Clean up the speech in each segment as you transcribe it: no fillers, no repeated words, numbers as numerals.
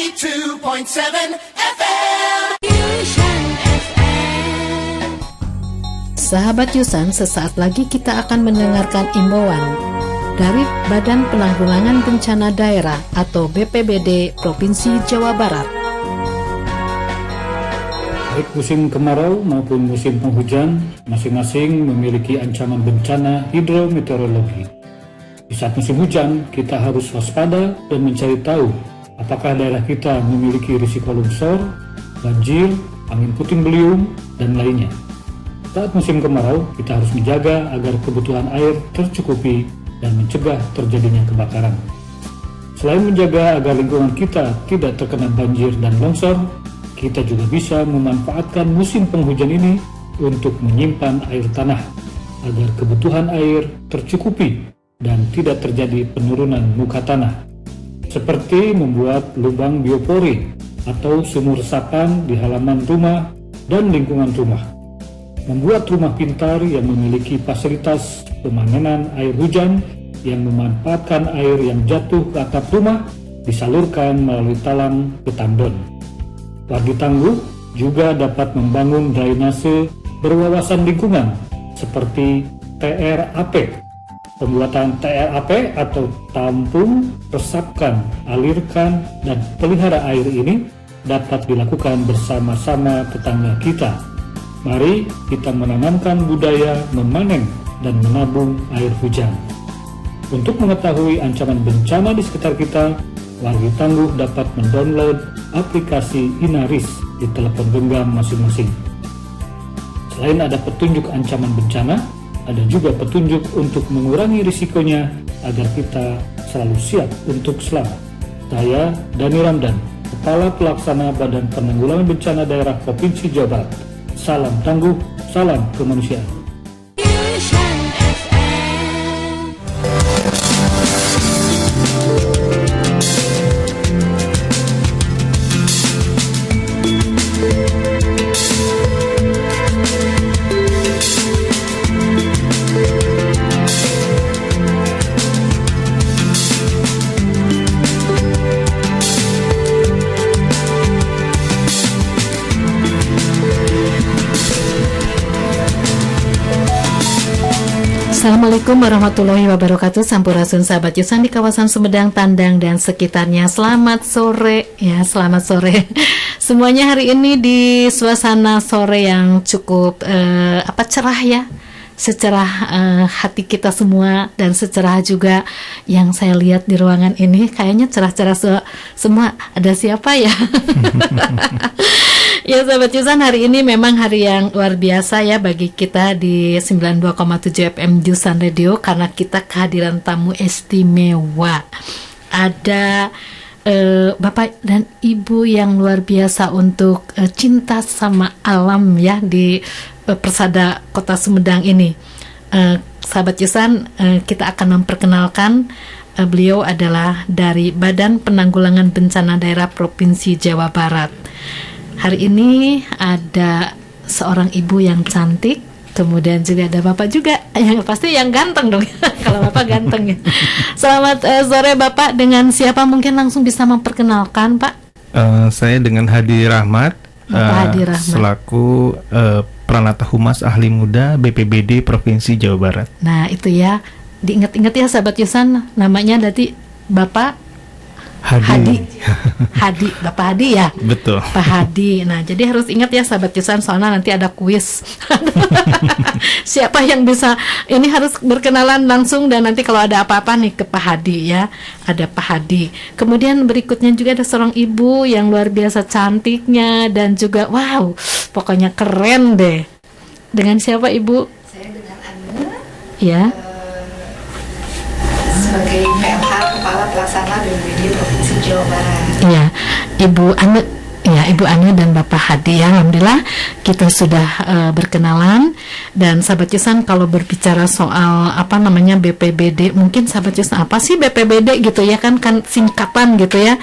92.7 FM. Sahabat Yusan, sesaat lagi kita akan mendengarkan imbauan dari Badan Penanggulangan Bencana Daerah atau BPBD Provinsi Jawa Barat. Baik musim kemarau maupun musim penghujan, masing-masing memiliki ancaman bencana hidrometeorologi. Di saat musim hujan, kita harus waspada dan mencari tahu apakah daerah kita memiliki risiko longsor, banjir, angin puting beliung, dan lainnya. Saat musim kemarau, kita harus menjaga agar kebutuhan air tercukupi dan mencegah terjadinya kebakaran. Selain menjaga agar lingkungan kita tidak terkena banjir dan longsor, kita juga bisa memanfaatkan musim penghujan ini untuk menyimpan air tanah agar kebutuhan air tercukupi dan tidak terjadi penurunan muka tanah, seperti membuat lubang biopori atau sumur resapan di halaman rumah dan lingkungan rumah, membuat rumah pintar yang memiliki fasilitas pemanenan air hujan yang memanfaatkan air yang jatuh ke atap rumah disalurkan melalui talang ke tandon. Wargi tangguh juga dapat membangun drainase berwawasan lingkungan seperti TRAP. Pembuatan TRAP atau tampung, resapkan, alirkan, dan pelihara air ini dapat dilakukan bersama-sama tetangga kita. Mari kita menanamkan budaya memanen dan menabung air hujan. Untuk mengetahui ancaman bencana di sekitar kita, wargi tangguh dapat mendownload aplikasi Inaris di telepon genggam masing-masing. Selain ada petunjuk ancaman bencana, ada juga petunjuk untuk mengurangi risikonya agar kita selalu siap untuk selamat. Saya Dani Ramdan, Kepala Pelaksana Badan Penanggulangan Bencana Daerah Provinsi Jawa Barat. Salam tangguh, salam kemanusiaan. Assalamualaikum warahmatullahi wabarakatuh. Sampurasun sahabat Yusan di kawasan Sumedang, Tandang, dan sekitarnya. Selamat sore ya, selamat sore. Semuanya hari ini di suasana sore yang cukup cerah ya. Secerah hati kita semua, dan secerah juga yang saya lihat di ruangan ini, kayaknya cerah-cerah semua. Ada siapa ya? Ya sahabat Yusan, hari ini memang hari yang luar biasa ya bagi kita di 92,7 FM Yusan Radio, karena kita kehadiran tamu istimewa. Ada Bapak dan Ibu yang luar biasa untuk cinta sama alam ya di Persada Kota Sumedang ini. Sahabat Yusan, kita akan memperkenalkan beliau adalah dari Badan Penanggulangan Bencana Daerah Provinsi Jawa Barat. Hari ini ada seorang ibu yang cantik, kemudian juga ada bapak juga yang pasti yang ganteng dong. Kalau bapak ganteng ya. Selamat sore Bapak, dengan siapa mungkin langsung bisa memperkenalkan Pak? Saya dengan Hadi Rahmat, Hadi Rahmat, selaku Pranata Humas Ahli Muda BPBD Provinsi Jawa Barat. Nah itu ya, diingat-ingat ya sahabat Yusan, namanya berarti Bapak Hadi. Hadi, Bapak Hadi ya? Betul, Pak Hadi. Nah, jadi harus ingat ya sahabat Yusan, soalnya nanti ada kuis. Siapa yang bisa, ini harus berkenalan langsung, dan nanti kalau ada apa-apa nih ke Pak Hadi ya. Ada Pak Hadi. Kemudian berikutnya juga ada seorang ibu yang luar biasa cantiknya, dan juga wow, pokoknya keren deh. Dengan siapa Ibu? Saya dengan Anu. Ya. Sebagai PLH Kepala Pelaksana BPBD Provinsi Jawa Barat. Iya, Ibu Anu. Ya, Ibu Anu dan Bapak Hadi. Ya, alhamdulillah kita sudah berkenalan. Dan sahabat Yusan, kalau berbicara soal BPBD, mungkin sahabat Yusan apa sih BPBD gitu ya, kan singkatan gitu ya.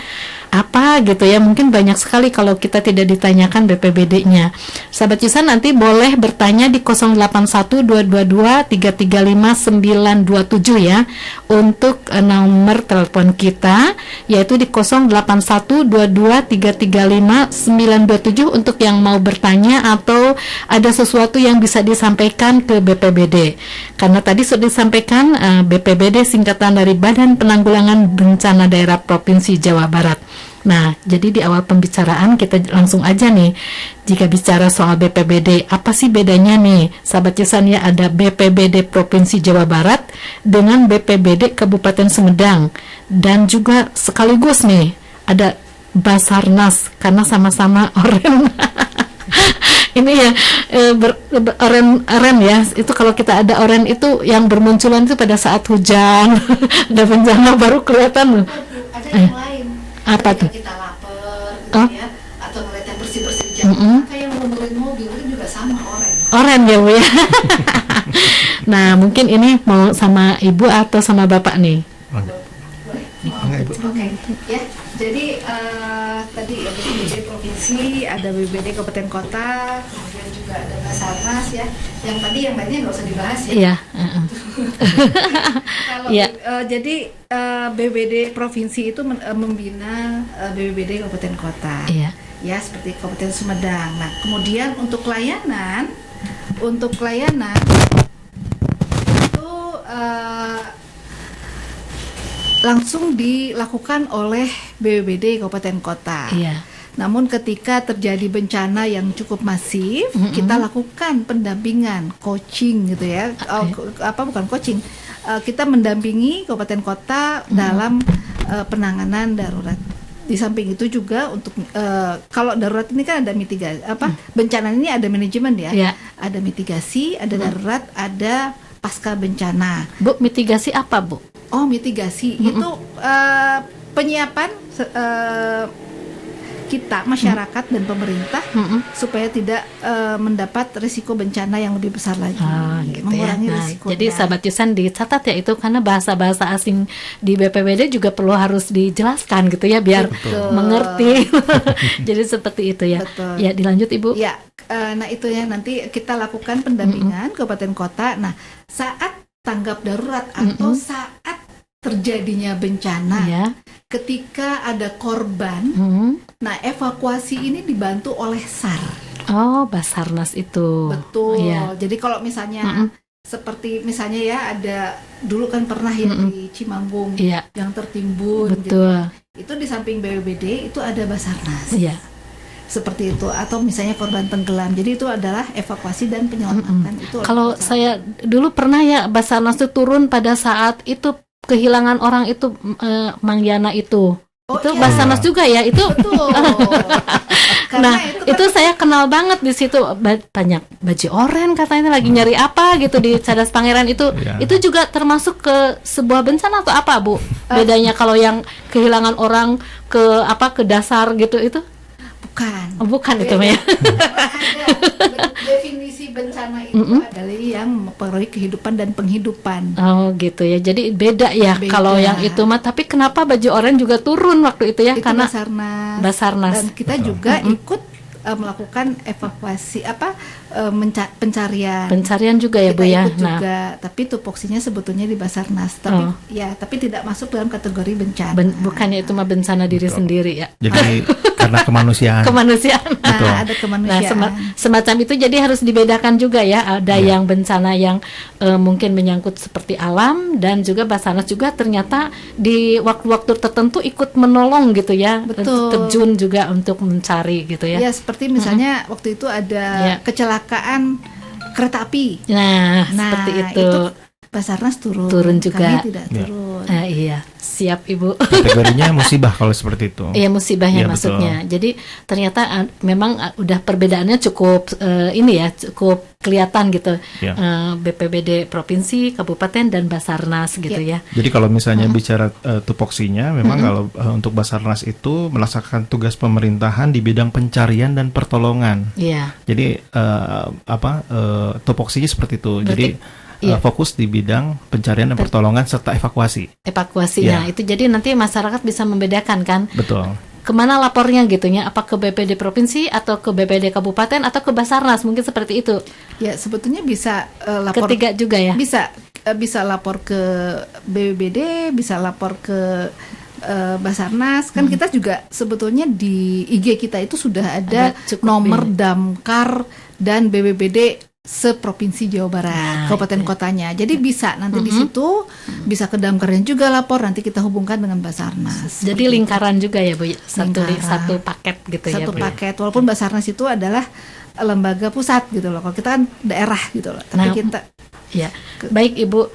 apa gitu ya. Mungkin banyak sekali kalau kita tidak ditanyakan BPBD-nya. Sahabat Yusan nanti boleh bertanya di 081222335927 ya untuk nomor telepon kita, yaitu di 081223355927 untuk yang mau bertanya atau ada sesuatu yang bisa disampaikan ke BPBD. Karena tadi sudah disampaikan BPBD singkatan dari Badan Penanggulangan Bencana Daerah Provinsi Jawa Barat. Nah, jadi di awal pembicaraan kita langsung aja nih, jika bicara soal BPBD, apa sih bedanya nih, sahabat Yusan ya, ada BPBD Provinsi Jawa Barat dengan BPBD Kabupaten Sumedang, dan juga sekaligus nih ada Basarnas karena sama-sama oren. Ini ya oren ya, itu kalau kita ada oren itu yang bermunculan itu pada saat hujan, ada bencana baru kelihatan. Ada yang lain. Apa tuh? Kita lapar gitu ya, atau ngeliat yang bersih-bersih di jalan, maka yang ngemurin mobil itu juga sama oren. Oren ya Bu ya. Nah, mungkin ini mau sama Ibu atau sama Bapak nih? Oke, ya. Jadi tadi ya BPBD provinsi, ada BPBD kabupaten kota, kemudian juga ada Basarnas ya. Yang tadi yang lainnya nggak usah dibahas ya. Iya. Kalau Iya. jadi BPBD provinsi itu membina BPBD kabupaten kota. Iya. Ya, seperti Kabupaten Sumedang. Nah, kemudian untuk layanan itu langsung dilakukan oleh BPBD kabupaten kota. Iya. Namun ketika terjadi bencana yang cukup masif, kita lakukan pendampingan, coaching gitu ya. Bukan coaching. Kita mendampingi kabupaten kota dalam penanganan darurat. Di samping itu juga untuk kalau darurat ini kan ada mitigasi, bencana ini ada manajemen ya. Iya. Ada mitigasi, ada darurat, ada pasca bencana. Bu, mitigasi apa, Bu? Oh, mitigasi itu penyiapan kita, masyarakat dan pemerintah supaya tidak mendapat risiko bencana yang lebih besar lagi, Gitu mengurangi ya. Nah, risikonya. jadi sahabat Yusan dicatat ya itu, karena bahasa-bahasa asing di BPBD juga perlu harus dijelaskan gitu ya biar Betul. mengerti. Jadi seperti itu ya. Betul. Ya, dilanjut Ibu. Ya, nah itu ya, nanti kita lakukan pendampingan kabupaten kota. Nah, saat tanggap darurat atau saat terjadinya bencana, Ya. ketika ada korban, nah evakuasi ini dibantu oleh SAR. Oh, Basarnas itu. Betul. Iya. Jadi kalau misalnya seperti misalnya ya, ada dulu kan pernah ya di Cimanggung Iya. yang tertimbun gitu. Betul. Itu di samping BPBD itu ada Basarnas. Iya. Seperti itu, atau misalnya korban tenggelam. Jadi itu adalah evakuasi dan penyelamatan itu. Kalau saya dulu pernah ya, Basarnas itu turun pada saat itu kehilangan orang itu, Mang Yana itu. Oh, Itu iya. Basarnas juga ya itu. Betul. Nah, Karena itu saya kenal banget di situ. Banyak baju oren katanya lagi nyari apa gitu di Cadas Pangeran itu. Iya. Itu juga termasuk ke sebuah bencana atau apa, Bu? Bedanya kalau yang kehilangan orang ke dasar gitu itu? bukan. Oh, bukan itu Beda. ya. Ada definisi bencana itu adalah yang mempengaruhi kehidupan dan penghidupan. Oh, gitu ya. Jadi beda ya Beda. kalau yang itu mah. Tapi kenapa baju oren juga turun waktu itu ya? Itu Karena Basarnas. Dan Basarnas. kita juga ikut melakukan evakuasi pencarian juga ya, kita Bu ya. ikut Nah, juga, tapi tupoksinya sebetulnya di Basarnas, tapi Oh. tapi tidak masuk dalam kategori bencana. bukannya itu mah bencana diri sendiri ya. Jadi karena kemanusiaan. Kemanusiaan. Nah, Betul. ada Nah, kemanusiaan. semacam itu jadi harus dibedakan juga ya. Ada yang bencana yang mungkin menyangkut seperti alam, dan juga Basarnas juga ternyata di waktu-waktu tertentu ikut menolong gitu ya. Betul. Terjun juga untuk mencari gitu ya. Ya, seperti misalnya waktu itu ada Ya. kecelakaan kereta api. Nah, Nah, seperti itu. Basarnas turun. Turun juga. Kami tidak Ya. turun. Iya, siap Ibu. Kategorinya musibah kalau seperti itu. Iya, musibahnya Iya, betul. maksudnya. Jadi ternyata memang udah perbedaannya cukup cukup kelihatan gitu. Ya. BPBD provinsi, kabupaten, dan Basarnas gitu ya. Jadi kalau misalnya bicara tupoksinya, memang kalau untuk Basarnas itu melaksanakan tugas pemerintahan di bidang pencarian dan pertolongan. Iya. Jadi tupoksinya seperti itu. Berarti, Jadi iya. fokus di bidang pencarian dan pertolongan serta evakuasi. Evakuasinya Ya. itu, jadi nanti masyarakat bisa membedakan kan. Betul. kemana lapornya gitu ya? Apa ke BPD provinsi atau ke BPD kabupaten atau ke Basarnas, mungkin seperti itu? Ya sebetulnya bisa lapor Ketiga juga ya? Bisa lapor ke BPBD, bisa lapor ke Basarnas. Kan kita juga sebetulnya di IG kita itu sudah ada cukup nomor ya. damkar dan BPBD seprovinsi Jawa Barat, Nah, kabupaten itu. kotanya. Jadi bisa nanti di situ bisa ke damkarnya juga lapor, nanti kita hubungkan dengan Basarnas. Jadi lingkaran juga ya Bu, Lingkaran. satu paket gitu ya Satu Bu. paket. Walaupun Basarnas itu adalah lembaga pusat gitu loh. Kalau kita kan daerah gitu loh. Tapi Nah, kita Ya, baik Ibu.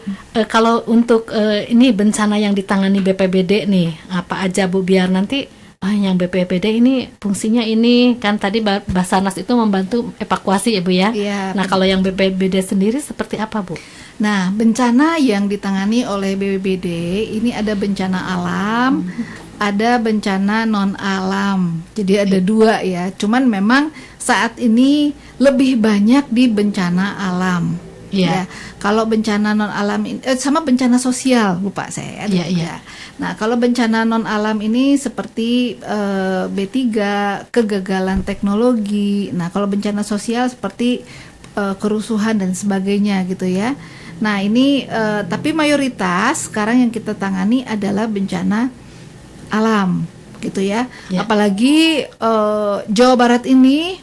Kalau untuk ini bencana yang ditangani BPBD nih, apa aja Bu, biar nanti yang BPBD ini fungsinya ini kan tadi Basarnas itu membantu evakuasi ya Bu ya. Iya, Nah, kalau yang BPBD sendiri seperti apa Bu? Nah, bencana yang ditangani oleh BPBD ini ada bencana alam, ada bencana non alam. Jadi ada dua ya. Cuman memang saat ini lebih banyak di bencana alam. Iya. Ya, kalau bencana non alam sama bencana sosial, lupa saya. Ada Iya, juga. iya. Nah, kalau bencana non alam ini seperti B3, kegagalan teknologi. Nah, kalau bencana sosial seperti kerusuhan dan sebagainya gitu ya. Nah, ini tapi mayoritas sekarang yang kita tangani adalah bencana alam gitu ya. Ya. Apalagi Jawa Barat ini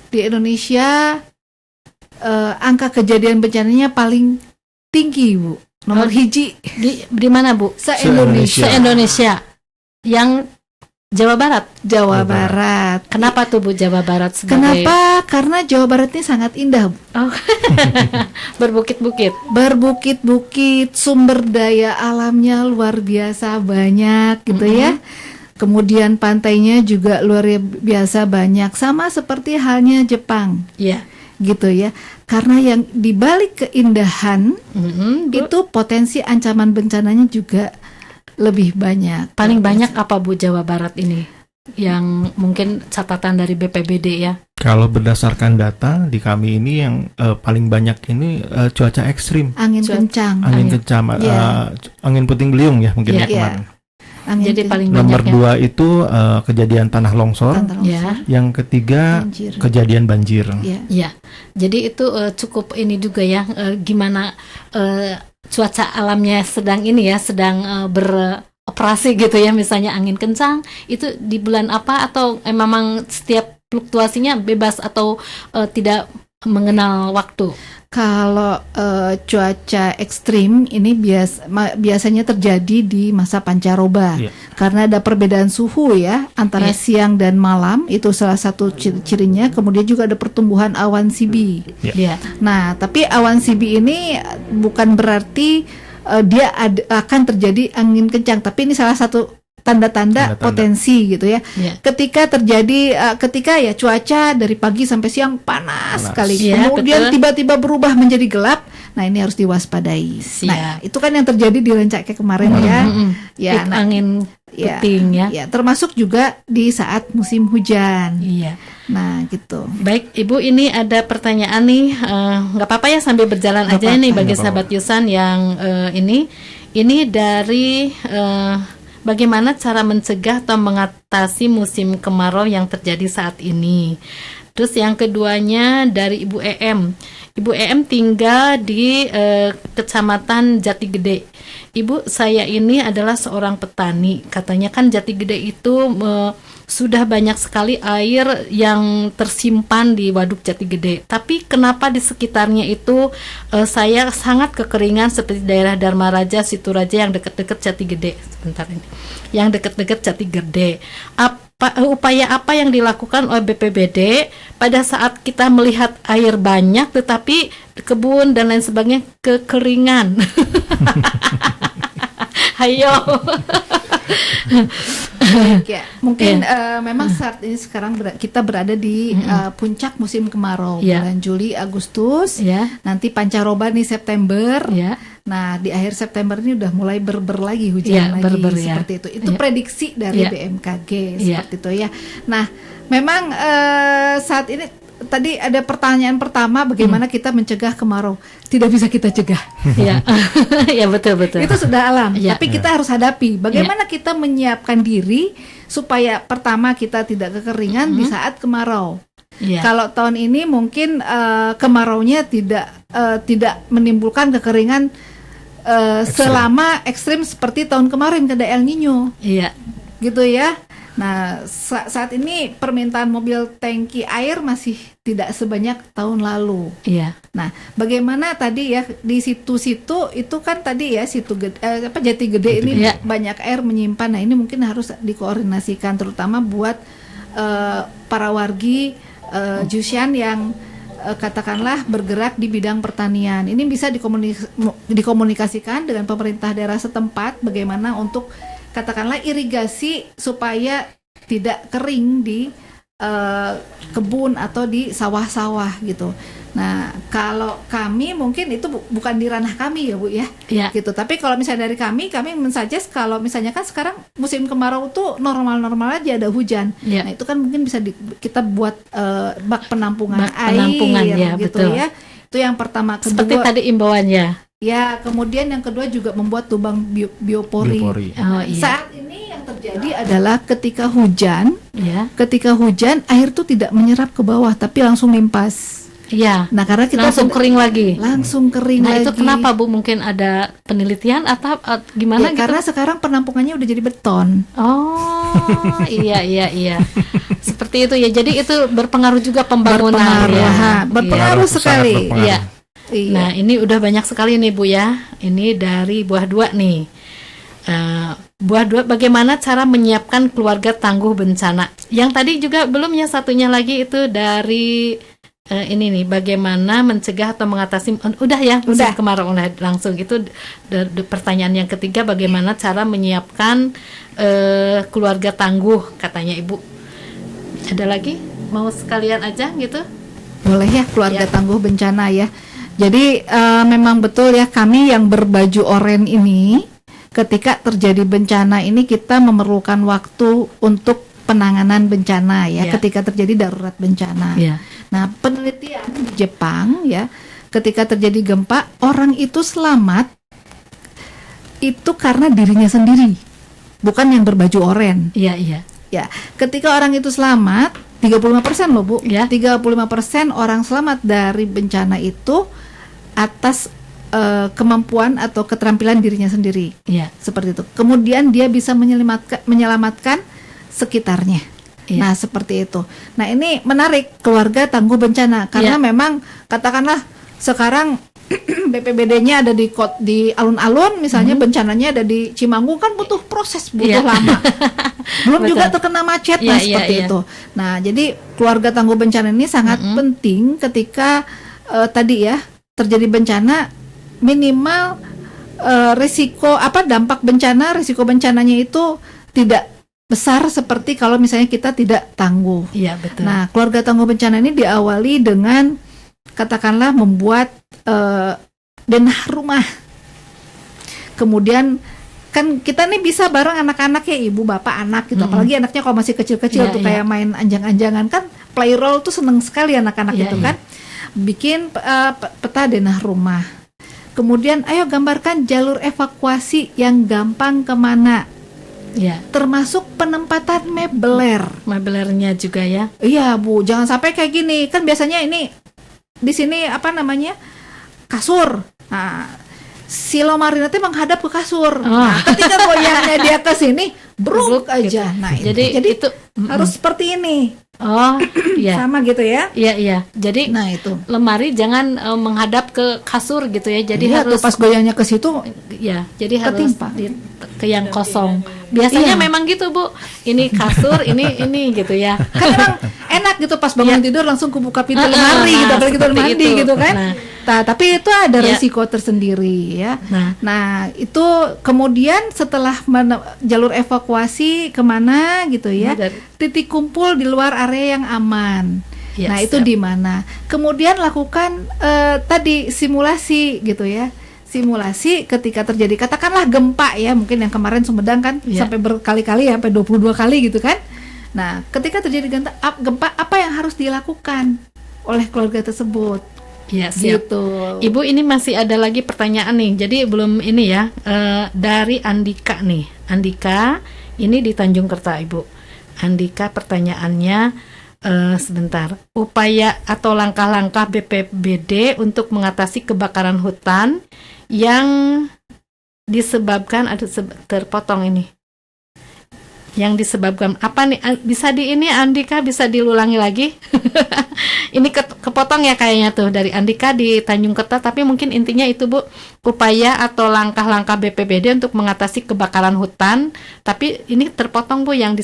di Indonesia angka kejadian bencananya paling tinggi Bu, nomor hiji Di mana Bu? se-Indonesia. Se-Indonesia. Yang Jawa Barat. Jawa Barat. Kenapa tuh Bu Jawa Barat sebagai Kenapa? Karena Jawa Barat ini sangat indah Bu. Oh. Berbukit-bukit. Berbukit-bukit, sumber daya alamnya luar biasa banyak gitu ya. Kemudian pantainya juga luar biasa banyak, sama seperti halnya Jepang Iya. gitu ya. Karena yang dibalik keindahan Bu. itu potensi ancaman bencananya juga lebih banyak. Paling banyak apa Bu Jawa Barat ini? Yang mungkin catatan dari BPBD ya. Kalau berdasarkan data di kami ini yang paling banyak ini cuaca ekstrim, Angin kencang. angin kencang, Iya. angin puting beliung ya mungkin Iya. ya kemarin. Angin Jadi paling Nomor banyak 2 itu kejadian tanah longsor, Tanah ya. longsor. yang ketiga Banjir. kejadian banjir. Ya. Ya. Jadi itu cukup ini juga ya, gimana cuaca alamnya sedang ini ya, sedang beroperasi gitu ya, misalnya angin kencang itu di bulan apa, atau memang setiap fluktuasinya bebas atau tidak mengenal waktu? Kalau cuaca ekstrim ini biasanya terjadi di masa pancaroba, Iya. karena ada perbedaan suhu ya antara Iya. siang dan malam, itu salah satu cirinya. Kemudian juga ada pertumbuhan awan sibi. Ya. Nah, tapi awan sibi ini bukan berarti dia akan terjadi angin kencang, tapi ini salah satu tanda-tanda Tanda-tanda. potensi gitu ya. Ya. Ketika terjadi ketika ya cuaca dari pagi sampai siang panas sekali, Iya, kemudian betul. tiba-tiba berubah menjadi gelap. Nah, ini harus diwaspadai. Siap. Nah, itu kan yang terjadi di Rancake kemarin ya. Ya, Itu nah, angin ya, puting ya. ya, termasuk juga di saat musim hujan. Iya. Nah, gitu. Baik, Ibu, ini ada pertanyaan nih, nggak apa-apa ya sambil berjalan Nggak aja apa-apa. nih bagi Nggak sahabat Yusan yang ini dari bagaimana cara mencegah atau mengatasi musim kemarau yang terjadi saat ini. Terus yang keduanya dari Ibu EM. Ibu EM tinggal di Kecamatan Jatigede. Ibu, saya ini adalah seorang petani. Katanya kan Jatigede itu sudah banyak sekali air yang tersimpan di Waduk Jatigede. Tapi kenapa di sekitarnya itu saya sangat kekeringan, seperti daerah Dharma Raja, Situraja yang dekat-dekat Jatigede. Sebentar ini. Yang dekat-dekat Jatigede. Upaya apa yang dilakukan oleh BPBD pada saat kita melihat air banyak tetapi kebun dan lain sebagainya kekeringan? Ayo. Ya, mungkin memang saat ini sekarang kita berada di puncak musim kemarau, Ya. bulan Juli, Agustus. Ya. Nanti pancaroba nih September. Ya. Nah, di akhir September ini udah mulai berber lagi hujan Ya, lagi berber, ya. seperti itu. Itu Ya. prediksi dari Ya. BMKG Ya. seperti itu ya. Nah, memang saat ini tadi ada pertanyaan pertama, bagaimana kita mencegah kemarau? Tidak bisa kita cegah. Iya. Ya, betul. Itu sudah alam, Ya. tapi kita harus hadapi. Bagaimana kita menyiapkan diri supaya pertama kita tidak kekeringan di saat kemarau. Iya. Kalau tahun ini mungkin kemaraunya tidak menimbulkan kekeringan selama ekstrim seperti tahun kemarin ada El Nino, Iya. gitu ya. Nah, saat ini permintaan mobil tangki air masih tidak sebanyak tahun lalu. Iya. Nah, bagaimana tadi ya di situ-situ itu kan tadi ya Jati Gede ini Iya. banyak air menyimpan. Nah, ini mungkin harus dikoordinasikan terutama buat para wargi Jusyan yang katakanlah bergerak di bidang pertanian. Ini bisa dikomunikasikan dengan pemerintah daerah setempat bagaimana untuk katakanlah irigasi supaya tidak kering di kebun atau di sawah-sawah gitu. Nah, kalau kami mungkin itu bukan di ranah kami ya Bu ya, Iya. gitu. Tapi kalau misalnya dari kami men-suggest kalau misalnya kan sekarang musim kemarau tuh normal-normal aja ada hujan. Iya. Nah itu kan mungkin bisa kita buat bak penampungan Bak penampungan, air, ya, gitu betul. ya. Itu yang pertama. Seperti Kedua, tadi imbauannya. ya kemudian yang kedua juga membuat lubang biopori. Oh, iya. Saat ini yang terjadi adalah ketika hujan air tuh tidak menyerap ke bawah tapi langsung limpas. Iya. Nah karena kita Langsung kering lagi. langsung kering Nah, lagi. itu kenapa Bu? Mungkin ada penelitian atau gimana Ya, gitu? karena sekarang penampungannya udah jadi beton. Oh, iya. Seperti itu ya. Jadi itu berpengaruh juga pembangunan ya. Berpengaruh Sangat sekali. berpengaruh. Iya. Iya. Nah, ini udah banyak sekali nih Bu ya. Ini dari Buah Dua nih. Buah Dua, bagaimana cara menyiapkan keluarga tangguh bencana? Yang tadi juga belum ya, satunya lagi itu dari ini nih, bagaimana mencegah atau mengatasi udah ya musim Udah. kemarau, udah langsung itu pertanyaan yang ketiga, bagaimana cara menyiapkan keluarga tangguh katanya Ibu. Ada lagi mau sekalian aja gitu? Boleh ya keluarga Ya. tangguh bencana ya. Jadi memang betul ya, kami yang berbaju oranye ini ketika terjadi bencana ini kita memerlukan waktu untuk penanganan bencana ya, Ya. ketika terjadi darurat bencana. Ya. Nah, penelitian di Jepang ya, ketika terjadi gempa, orang itu selamat itu karena dirinya sendiri, bukan yang berbaju oranye. Iya. Ya, ketika orang itu selamat, 35% loh Bu, Ya. 35% orang selamat dari bencana itu atas kemampuan atau keterampilan dirinya sendiri. Iya. Seperti itu. Kemudian dia bisa menyelamatkan sekitarnya. Iya. Nah, seperti itu. Nah, ini menarik keluarga tangguh bencana karena Iya. memang katakanlah sekarang BPBD-nya ada di alun-alun, misalnya bencananya ada di Cimanggung, kan butuh proses, butuh Iya. lama. Belum juga Betul. terkena macet, Iya, nah iya, seperti iya. itu. Nah, jadi keluarga tangguh bencana ini sangat penting ketika tadi ya terjadi bencana, minimal risiko dampak bencana, risiko bencananya itu tidak besar seperti kalau misalnya kita tidak tangguh. Iya, betul. Nah, keluarga tangguh bencana ini diawali dengan katakanlah membuat denah rumah. Kemudian kan kita nih bisa bareng anak-anak ya, ibu, bapak, anak gitu. Apalagi anaknya kalau masih kecil-kecil Iya, tuh iya. kayak main anjang-anjangan kan, play role tuh seneng sekali anak-anak Iya, itu iya. kan. Bikin peta denah rumah. Kemudian ayo gambarkan jalur evakuasi yang gampang kemana, Iya. termasuk penempatan mebeler. Mebelernya juga ya. Iya Bu, jangan sampai kayak gini. Kan biasanya ini di sini kasur. Nah, silo marina itu menghadap ke kasur. Nah, ketika goyangnya dia ke sini, bruk Bruk, aja. gitu. Nah, Jadi itu harus seperti ini. oh iya. Sama gitu ya. Iya. Jadi Nah, itu. lemari jangan menghadap ke kasur gitu ya. Jadi Iya, tuh harus pas goyangnya ke situ ya. Jadi harus ketimpa. ke yang kosong. Biasanya Iya. memang gitu Bu. Ini kasur, ini gitu ya. kan emang enak gitu pas bangun tidur langsung kebuka pintu Nah, lemari gitu, apalagi kita seperti mandi itu. gitu kan. Tapi itu ada Ya. resiko tersendiri ya. Nah. Itu kemudian setelah jalur evakuasi kemana gitu ya, titik kumpul di luar area yang aman. Ya, Nah, itu siap. di mana? Kemudian lakukan tadi simulasi gitu ya. Simulasi ketika terjadi katakanlah gempa ya, mungkin yang kemarin Sumedang kan Ya. sampai berkali-kali ya, sampai 22 kali gitu kan. Nah, ketika terjadi gempa apa yang harus dilakukan? oleh keluarga tersebut. Ya, siap. Gitu. Ibu, ini masih ada lagi pertanyaan nih. Jadi belum ini ya, dari Andika nih. Andika, ini di Tanjung Kerta, Ibu. Andika pertanyaannya, sebentar. Upaya atau langkah-langkah BPBD untuk mengatasi kebakaran hutan yang disebabkan, terpotong ini. Yang disebabkan apa nih? Bisa di ini, Andika, bisa diulangi lagi? Ini kepotong ya kayaknya tuh dari Andika di Tanjung Kerta, tapi mungkin intinya itu, Bu, upaya atau langkah-langkah BPBD untuk mengatasi kebakaran hutan, tapi ini terpotong, Bu, yang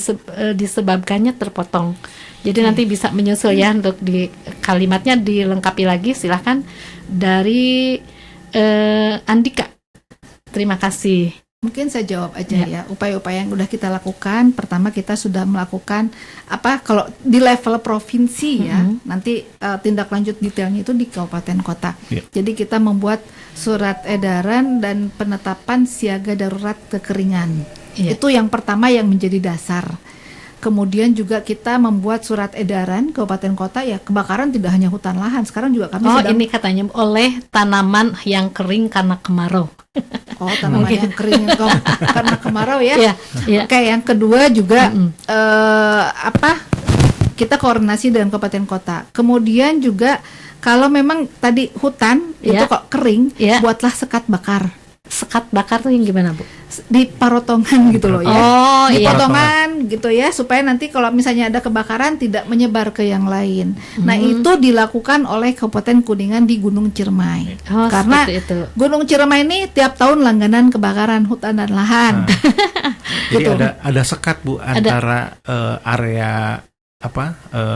disebabkannya terpotong. Jadi nanti bisa menyusul ya untuk di kalimatnya dilengkapi lagi, silahkan dari Andika. Terima kasih. Mungkin saya jawab aja ya. Upaya-upaya yang udah kita lakukan, pertama kita sudah melakukan kalau di level provinsi ya, nanti tindak lanjut detailnya itu di kabupaten kota. Jadi kita membuat surat edaran dan penetapan siaga darurat kekeringan. Itu yang pertama yang menjadi dasar. Kemudian juga kita membuat surat edaran kabupaten kota ya, kebakaran tidak hanya hutan lahan, sekarang juga kami sedang ini katanya oleh tanaman yang kering karena kemarau. Oh, tanaman yang kering karena kemarau ya. Iya. Oke, yang kedua juga kita koordinasi dengan kabupaten kota. Kemudian juga kalau memang tadi hutan itu kok kering, buatlah sekat bakar. Sekat bakar tuh yang gimana, Bu? Di parotongan gitu loh ya. Oh, di iya. potongan gitu ya, supaya nanti kalau misalnya ada kebakaran tidak menyebar ke yang lain. Nah, itu dilakukan oleh Kabupaten Kuningan di Gunung Ciremai. Karena itu. Gunung Ciremai ini tiap tahun langganan kebakaran hutan dan lahan. Jadi ada sekat, Bu, antara area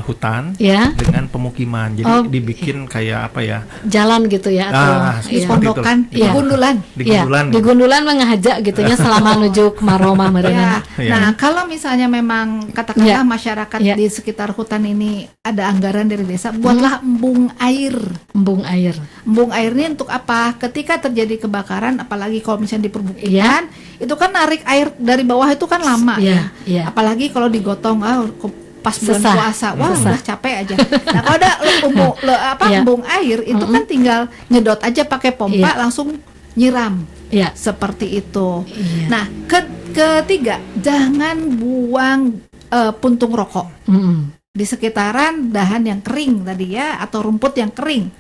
hutan dengan pemukiman. Jadi dibikin kayak apa ya? Jalan gitu ya atau pondokan, gundulan. Di gundulan mengaja gitunya selama menuju kemarau mah merenang. Nah, kalau misalnya memang katakanlah masyarakat di sekitar hutan ini ada anggaran dari desa, buatlah embung air. Embung air ini untuk apa? Ketika terjadi kebakaran, apalagi kalau misalnya di perbukitan, itu kan narik air dari bawah itu kan lama ya. Apalagi kalau digotong pas bulan puasa, udah capek aja. Nah, kalau ada embung air itu kan tinggal nyedot aja pakai pompa langsung nyiram. Seperti itu. Nah, ketiga, jangan buang puntung rokok di sekitaran dahan yang kering tadi ya, atau rumput yang kering.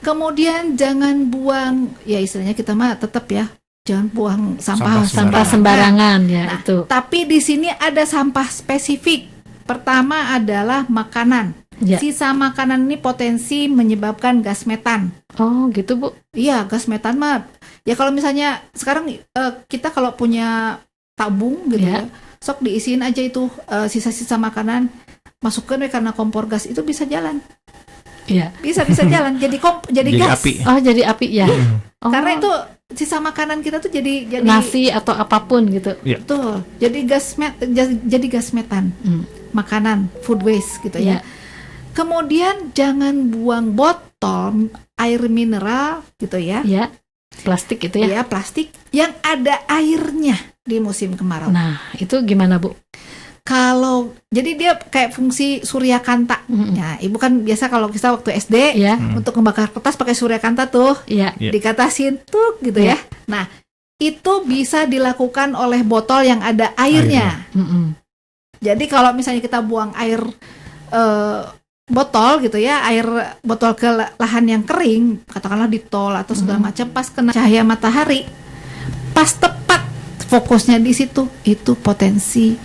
Kemudian jangan buang, ya istilahnya kita mah tetap ya, jangan buang sampah sembarangan nah, itu. Tapi di sini ada sampah spesifik. Pertama adalah makanan. Sisa makanan ini potensi menyebabkan gas metan. Oh, gitu, Bu? Iya, gas metan mah. Ya kalau misalnya sekarang kita kalau punya tabung gitu ya, sok diisiin aja itu sisa-sisa makanan, masukkan karena kompor gas itu bisa jalan. Iya. Bisa jalan. Jadi gas. Api. Oh, jadi api ya. Karena itu sisa makanan kita tuh jadi nasi atau apapun gitu. Betul. Jadi gas metan. Makanan, food waste gitu ya. Kemudian jangan buang botol air mineral gitu ya. Plastik itu ya. Plastik yang ada airnya di musim kemarau. Nah, itu gimana, Bu? Kalau jadi dia kayak fungsi suryakanta. Ya, Ibu kan biasa kalau kita waktu SD untuk membakar kertas pakai suryakanta tuh. Dikatasin tuh gitu ya. Nah, itu bisa dilakukan oleh botol yang ada airnya. Jadi kalau misalnya kita buang air botol gitu ya, air botol ke lahan yang kering, katakanlah di tol atau segala macam, pas kena cahaya matahari, pas tepat fokusnya di situ, itu potensi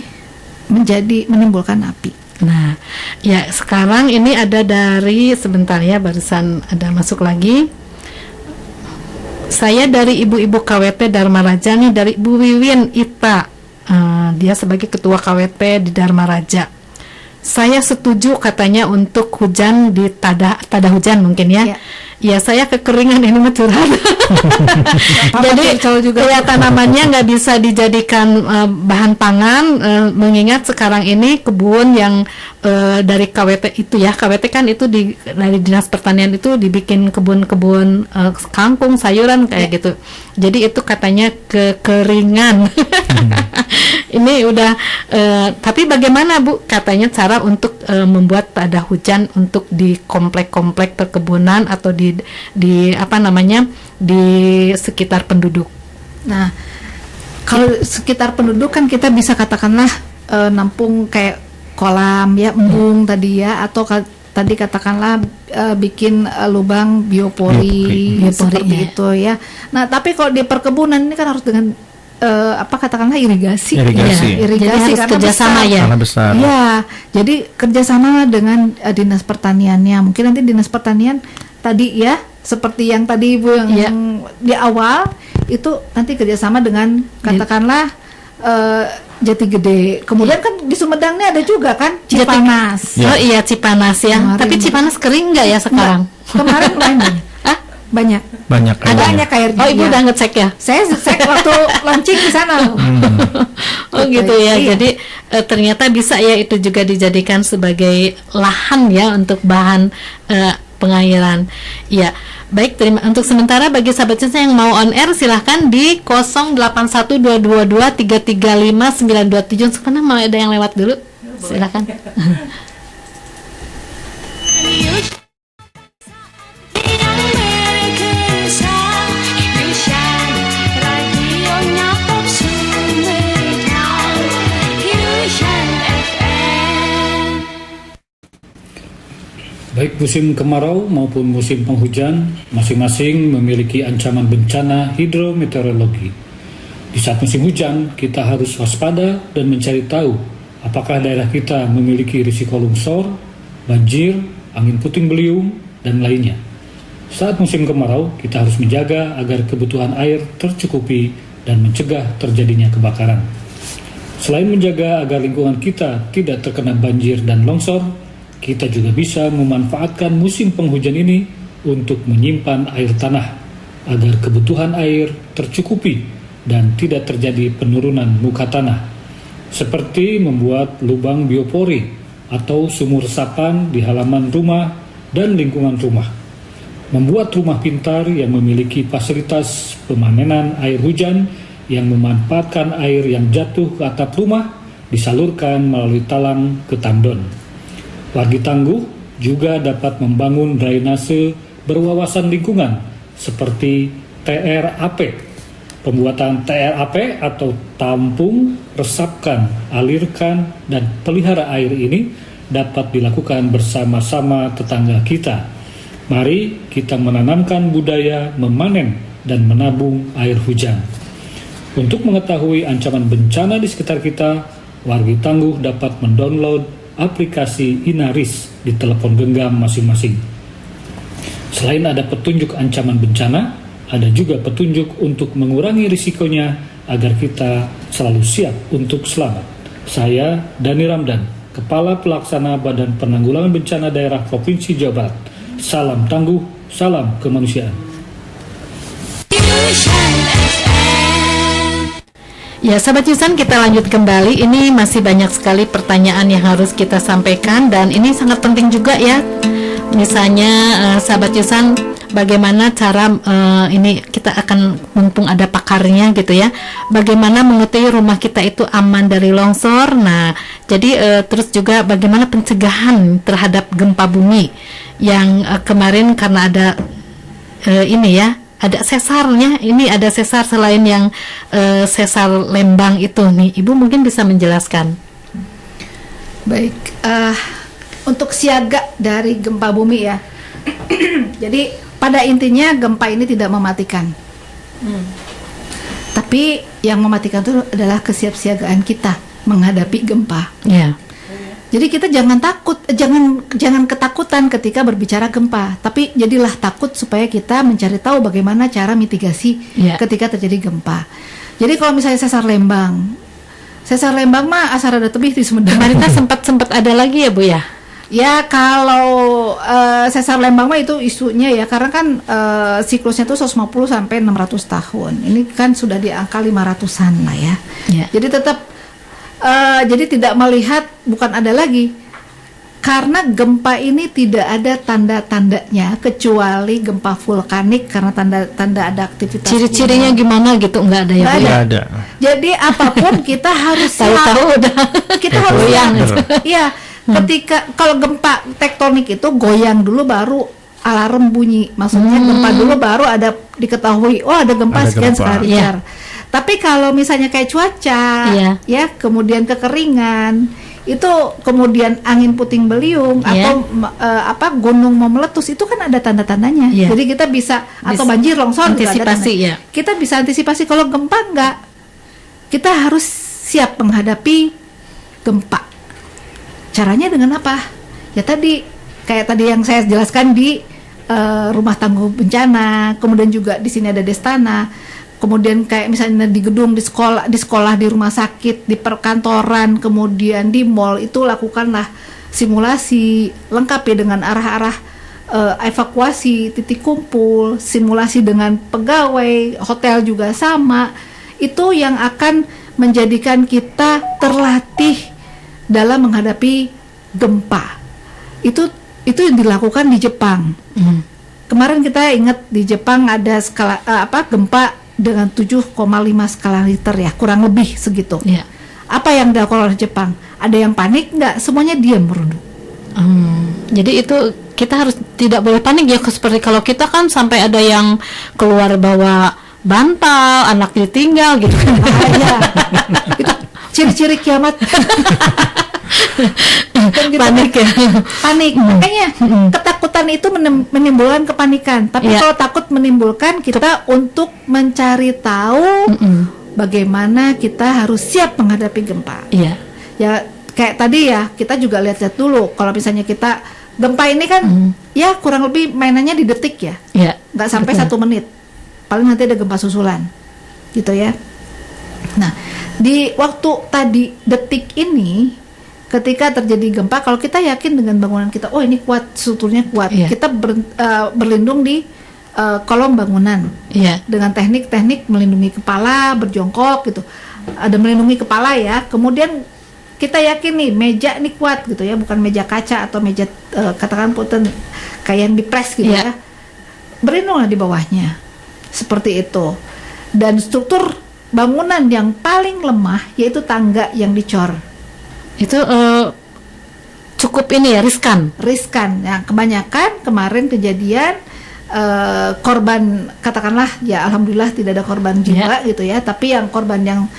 menimbulkan api. Nah, ya sekarang ini ada dari sebentar ya, barusan ada masuk lagi. Saya dari ibu-ibu KWT Dharma Raja nih, dari Bu Wiwin Ita. Dia sebagai ketua KWT di Dharma Raja. Saya setuju katanya untuk hujan di tada hujan mungkin ya. Ya saya kekeringan ini mah curhat. Jadi ya tanamannya nggak bisa dijadikan bahan pangan, mengingat sekarang ini kebun yang dari KWT itu ya, KWT kan itu dari Dinas Pertanian itu dibikin kebun-kebun kangkung, sayuran kayak gitu. Jadi itu katanya kekeringan. Ini udah tapi bagaimana Bu katanya cara untuk membuat ada hujan untuk di komplek-komplek perkebunan atau di apa namanya di sekitar penduduk. Nah, kalau sekitar penduduk kan kita bisa katakanlah nampung kayak kolam ya, embung tadi ya, atau tadi katakanlah bikin lubang biopori seperti itu ya. Nah, tapi kalau di perkebunan ini kan harus dengan katakanlah irigasi. Jadi harus kerjasama ya. Besar. Ya, jadi kerjasama dengan dinas pertaniannya. Mungkin nanti dinas pertanian tadi ya, seperti yang tadi Ibu yang di awal itu nanti kerjasama dengan katakanlah Jati Gede. Kemudian kan di Sumedang ini ada juga kan Cipanas. Oh iya Cipanas ya. Kemarin tapi Cipanas kering nggak ya sekarang? Kemarin banyak. Banyak airnya. Oh Ibu udah ngecek ya? Saya cek waktu launching di sana. Oh gitu ya. Jadi ternyata bisa ya itu juga dijadikan sebagai lahan ya untuk bahan pengairan. Ya. Baik, untuk sementara bagi sahabat Cinta yang mau on air silahkan di 081222335927. Sekarang mau ada yang lewat dulu? Silahkan. Baik musim kemarau maupun musim penghujan, masing-masing memiliki ancaman bencana hidrometeorologi. Di saat musim hujan, kita harus waspada dan mencari tahu apakah daerah kita memiliki risiko longsor, banjir, angin puting beliung, dan lainnya. Saat musim kemarau, kita harus menjaga agar kebutuhan air tercukupi dan mencegah terjadinya kebakaran. Selain menjaga agar lingkungan kita tidak terkena banjir dan longsor, kita juga bisa memanfaatkan musim penghujan ini untuk menyimpan air tanah agar kebutuhan air tercukupi dan tidak terjadi penurunan muka tanah, seperti membuat lubang biopori atau sumur resapan di halaman rumah dan lingkungan rumah, membuat rumah pintar yang memiliki fasilitas pemanenan air hujan yang memanfaatkan air yang jatuh ke atap rumah disalurkan melalui talang ke tandon. Wargi tangguh juga dapat membangun drainase berwawasan lingkungan seperti TRAP. Pembuatan TRAP atau tampung, resapkan, alirkan, dan pelihara air ini dapat dilakukan bersama-sama tetangga kita. Mari kita menanamkan budaya memanen dan menabung air hujan. Untuk mengetahui ancaman bencana di sekitar kita, wargi tangguh dapat mendownload aplikasi Inaris di telepon genggam masing-masing. Selain ada petunjuk ancaman bencana, ada juga petunjuk untuk mengurangi risikonya agar kita selalu siap untuk selamat. Saya, Dani Ramdan, Kepala Pelaksana Badan Penanggulangan Bencana Daerah Provinsi Jawa Barat. Salam tangguh, salam kemanusiaan. Ya, sahabat Yusan, kita lanjut kembali. Ini masih banyak sekali pertanyaan yang harus kita sampaikan dan ini sangat penting juga ya. Misalnya, sahabat Yusan, bagaimana cara ini kita akan mumpung ada pakarnya gitu ya. Bagaimana mengetahui rumah kita itu aman dari longsor. Nah, jadi terus juga bagaimana pencegahan terhadap gempa bumi yang kemarin karena ada ini ya. Ada sesarnya, ini ada sesar selain yang sesar Lembang itu nih. Ibu mungkin bisa menjelaskan. Baik, untuk siaga dari gempa bumi ya. Jadi pada intinya gempa ini tidak mematikan. Tapi yang mematikan itu adalah kesiapsiagaan kita menghadapi gempa. Ya. Jadi kita jangan takut, jangan ketakutan ketika berbicara gempa, tapi jadilah takut supaya kita mencari tahu bagaimana cara mitigasi ketika terjadi gempa. Jadi kalau misalnya sesar Lembang mah asal ada tebih di Sumedang. Kemarin sempat ada lagi ya Bu ya? Ya kalau sesar Lembang mah itu isunya ya, karena kan siklusnya tuh 150 sampai 600 tahun. Ini kan sudah di angka 500-an lah ya. Jadi tetap jadi tidak melihat, bukan ada lagi, karena gempa ini tidak ada tanda-tandanya kecuali gempa vulkanik, karena tanda-tanda ada aktivitas. Ciri-cirinya gimana gitu nggak ada ya? Nggak ada. Jadi apapun kita harus tahu udah kita harus goyang. Iya. Ketika kalau gempa tektonik itu goyang dulu baru alarm bunyi. Maksudnya gempa dulu baru ada diketahui, oh ada gempa sekian skala Richter. Tapi kalau misalnya kayak cuaca, ya kemudian kekeringan, itu kemudian angin puting beliung atau gunung mau meletus, itu kan ada tanda-tandanya. Jadi kita bisa atau banjir longsor antisipasi ya. Kita bisa antisipasi. Kalau gempa enggak, kita harus siap menghadapi gempa. Caranya dengan apa? Ya tadi kayak tadi yang saya jelaskan di rumah tangguh bencana, kemudian juga di sini ada Destana. Kemudian kayak misalnya di gedung, di sekolah, di rumah sakit, di perkantoran, kemudian di mall, itu lakukanlah simulasi lengkap ya dengan arah-arah evakuasi, titik kumpul, simulasi dengan pegawai, hotel juga sama. Itu yang akan menjadikan kita terlatih dalam menghadapi gempa. Itu yang dilakukan di Jepang. Kemarin kita ingat di Jepang ada skala gempa dengan 7,5 skala Richter ya, kurang lebih segitu. Apa yang dilakukan oleh Jepang? Ada yang panik nggak? Semuanya diam merunduk. Jadi itu kita harus tidak boleh panik ya, seperti kalau kita kan sampai ada yang keluar bawa bantal, anak ditinggal gitu kan. Itu ciri-ciri kiamat. Panik ya. Panik. Makanya ketakutan itu menimbulkan kepanikan. Tapi kalau takut menimbulkan kita untuk mencari tahu bagaimana kita harus siap menghadapi gempa. Ya kayak tadi ya, kita juga lihat dulu. Kalau misalnya kita gempa ini kan ya kurang lebih mainannya di detik ya. Nggak sampai 1 menit. Paling nanti ada gempa susulan. Gitu ya. Nah, di waktu tadi detik ini, ketika terjadi gempa, kalau kita yakin dengan bangunan kita, oh ini kuat, strukturnya kuat, kita berlindung di kolom bangunan dengan teknik-teknik melindungi kepala, berjongkok gitu, ada melindungi kepala ya. Kemudian kita yakin nih meja ini kuat gitu ya, bukan meja kaca atau meja katakan punten kayak yang dipres gitu ya. Berlindunglah di bawahnya, seperti itu. Dan struktur bangunan yang paling lemah yaitu tangga yang dicor. Itu cukup ini ya, riskan. Nah, kebanyakan kemarin kejadian korban, katakanlah ya alhamdulillah tidak ada korban jiwa gitu ya, tapi yang korban yang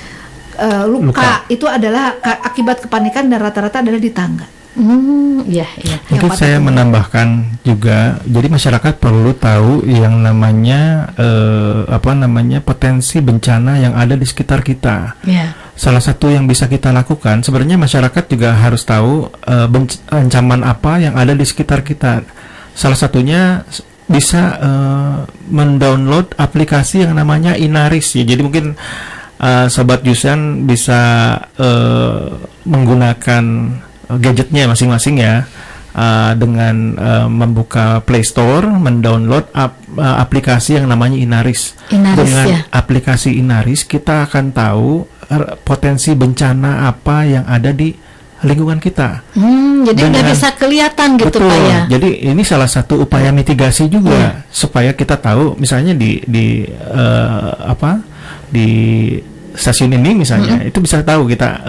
luka itu adalah akibat kepanikan dan rata-rata adalah di tangga. Mungkin saya menambahkan juga, jadi masyarakat perlu tahu yang namanya potensi bencana yang ada di sekitar kita. Salah satu yang bisa kita lakukan, sebenarnya masyarakat juga harus tahu ancaman apa yang ada di sekitar kita. Salah satunya bisa mendownload aplikasi yang namanya Inaris ya. Jadi mungkin Sobat Yusan bisa menggunakan gadgetnya masing-masing ya, dengan membuka Play Store, mendownload aplikasi yang namanya Inaris. Dengan aplikasi Inaris kita akan tahu potensi bencana apa yang ada di lingkungan kita. Jadi udah bisa kelihatan gitu Pak ya. Jadi ini salah satu upaya mitigasi juga supaya kita tahu misalnya di stasiun ini misalnya, itu bisa tahu kita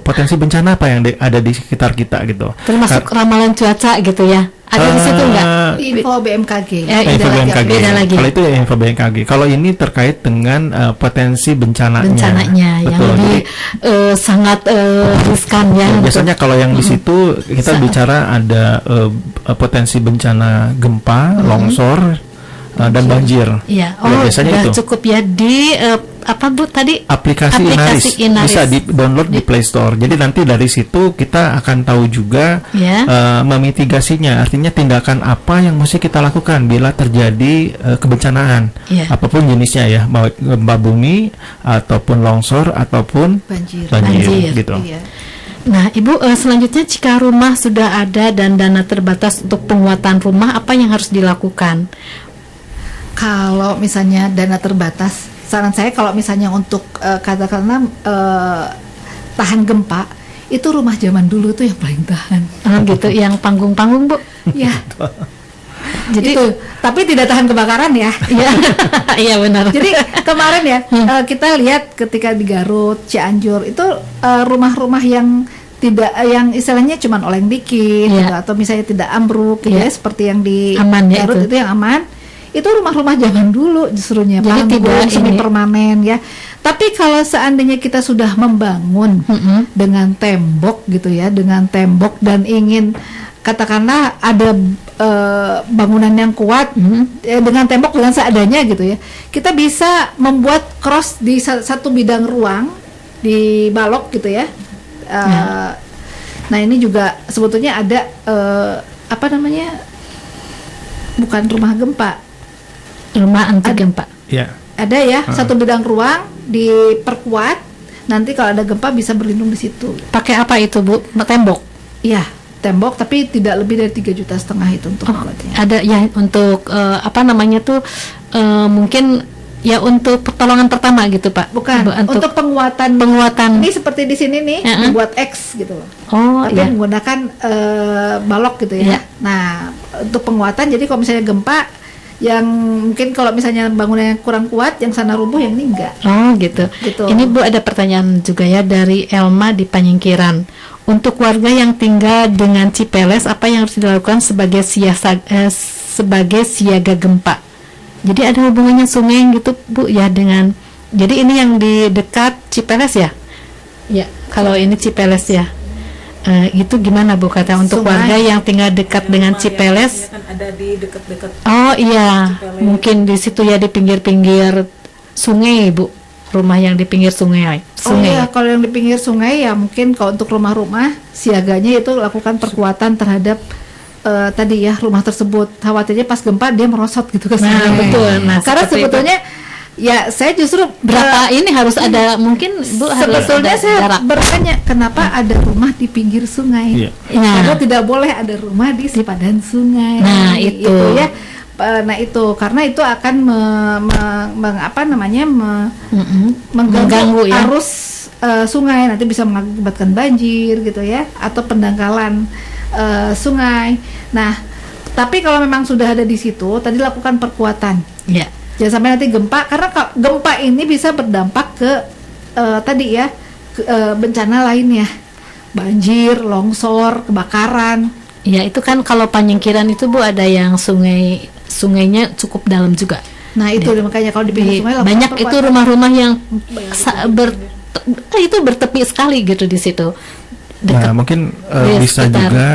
potensi bencana apa yang ada di sekitar kita gitu. Termasuk ramalan cuaca gitu ya. Ada di situ enggak? Info BMKG. Info BMKG. Beda lagi. Kalau itu info BMKG. Kalau ini terkait dengan potensi bencananya. Yang lebih sangat riskan ya. Biasanya kalau yang di situ kita bicara ada potensi bencana gempa, longsor, dan banjir. Biasanya itu cukup ya di apa Bu tadi? Aplikasi Inaris. Bisa di-download di Play Store. Jadi nanti dari situ kita akan tahu juga memitigasinya. Artinya tindakan apa yang mesti kita lakukan bila terjadi kebencanaan. Apapun jenisnya ya, mau gempa bumi ataupun longsor ataupun banjir gitu. Nah, Ibu, selanjutnya jika rumah sudah ada dan dana terbatas untuk penguatan rumah, apa yang harus dilakukan? Kalau misalnya dana terbatas, saran saya kalau misalnya untuk katakanlah tahan gempa, itu rumah zaman dulu tuh yang paling tahan. Gitu, yang panggung-panggung, Bu. Ya. Jadi itu, tapi tidak tahan kebakaran ya. Iya, iya benar. Jadi kemarin ya kita lihat ketika di Garut, Cianjur itu rumah-rumah yang tidak, yang istilahnya cuma oleng dikit, Iya. gitu, atau misalnya tidak ambruk, gitu Iya. ya, seperti yang di Aman ya Garut itu. itu yang aman. Itu rumah-rumah zaman dulu justrunya, Jadi tidak semi ini- permanen ya. Tapi kalau seandainya kita sudah membangun dengan tembok gitu ya, dengan tembok dan ingin katakanlah ada bangunan yang kuat dengan tembok dengan seadanya gitu ya, kita bisa membuat cross di satu bidang ruang di balok gitu ya. Nah ini juga sebetulnya ada apa namanya, bukan rumah gempa, Rumah anti gempa. Ya. ada ya satu bidang ruang diperkuat, nanti kalau ada gempa bisa berlindung di situ. Pakai apa itu, Bu? Tembok. Iya, tembok, tapi tidak lebih dari 3,5 juta itu untuk membuatnya. Ada ya untuk apa namanya tuh mungkin ya untuk pertolongan pertama gitu, Pak. Bukan, untuk penguatan. Ini seperti di sini nih, membuat X gitu loh. Oh, tapi iya. menggunakan balok gitu ya. Iya. Nah, untuk penguatan, jadi kalau misalnya gempa, yang mungkin kalau misalnya bangunannya kurang kuat, yang sana rubuh, yang ini enggak. Oh, gitu. Gitu. Ini, Bu, ada pertanyaan juga ya dari Elma di Panyingkiran. Untuk warga yang tinggal dengan Cipeles, apa yang harus dilakukan sebagai siaga gempa? Jadi ada hubungannya sungai gitu, Bu, ya dengan. Jadi ini yang di dekat Cipeles ya? Ya, kalau ini Cipeles ya. Itu gimana, Bu, kata untuk Sungai. warga yang tinggal dekat dengan Cipeles? Kan ada di dekat-dekat. Oh iya, Cipeles. mungkin di situ ya, di pinggir-pinggir sungai, Bu. Rumah yang di pinggir sungai. Oh iya, kalau yang di pinggir sungai ya mungkin kalau untuk rumah-rumah siaganya itu lakukan perkuatan terhadap tadi ya rumah tersebut. Khawatirnya pas gempa dia merosot gitu ke Nah, sungai. betul. Nah, Karena seperti sebetulnya ya saya justru Berapa ini harus ada, mungkin, Bu, harus sebetulnya ada saya jarak. bertanya kenapa ada rumah di pinggir sungai. Iya. Karena tidak boleh ada rumah di sepadan sungai. Nah, itu. ya. Nah itu karena itu akan mengganggu ya. arus sungai, nanti bisa mengakibatkan banjir gitu ya, atau pendangkalan sungai. Nah, tapi kalau memang sudah ada di situ, tadi lakukan perkuatan. Ya. Jangan sampai nanti gempa, karena gempa ini bisa berdampak ke tadi ya bencana lainnya, banjir, longsor, kebakaran. Ya, itu kan kalau Panyingkiran itu, Bu, ada yang sungainya cukup dalam juga. Nah itu makanya kalau di pinggir sungai lakukan Banyak itu perkuatan. rumah-rumah yang itu bertepi sekali gitu di situ. Nah, mungkin Di bisa sekitar. juga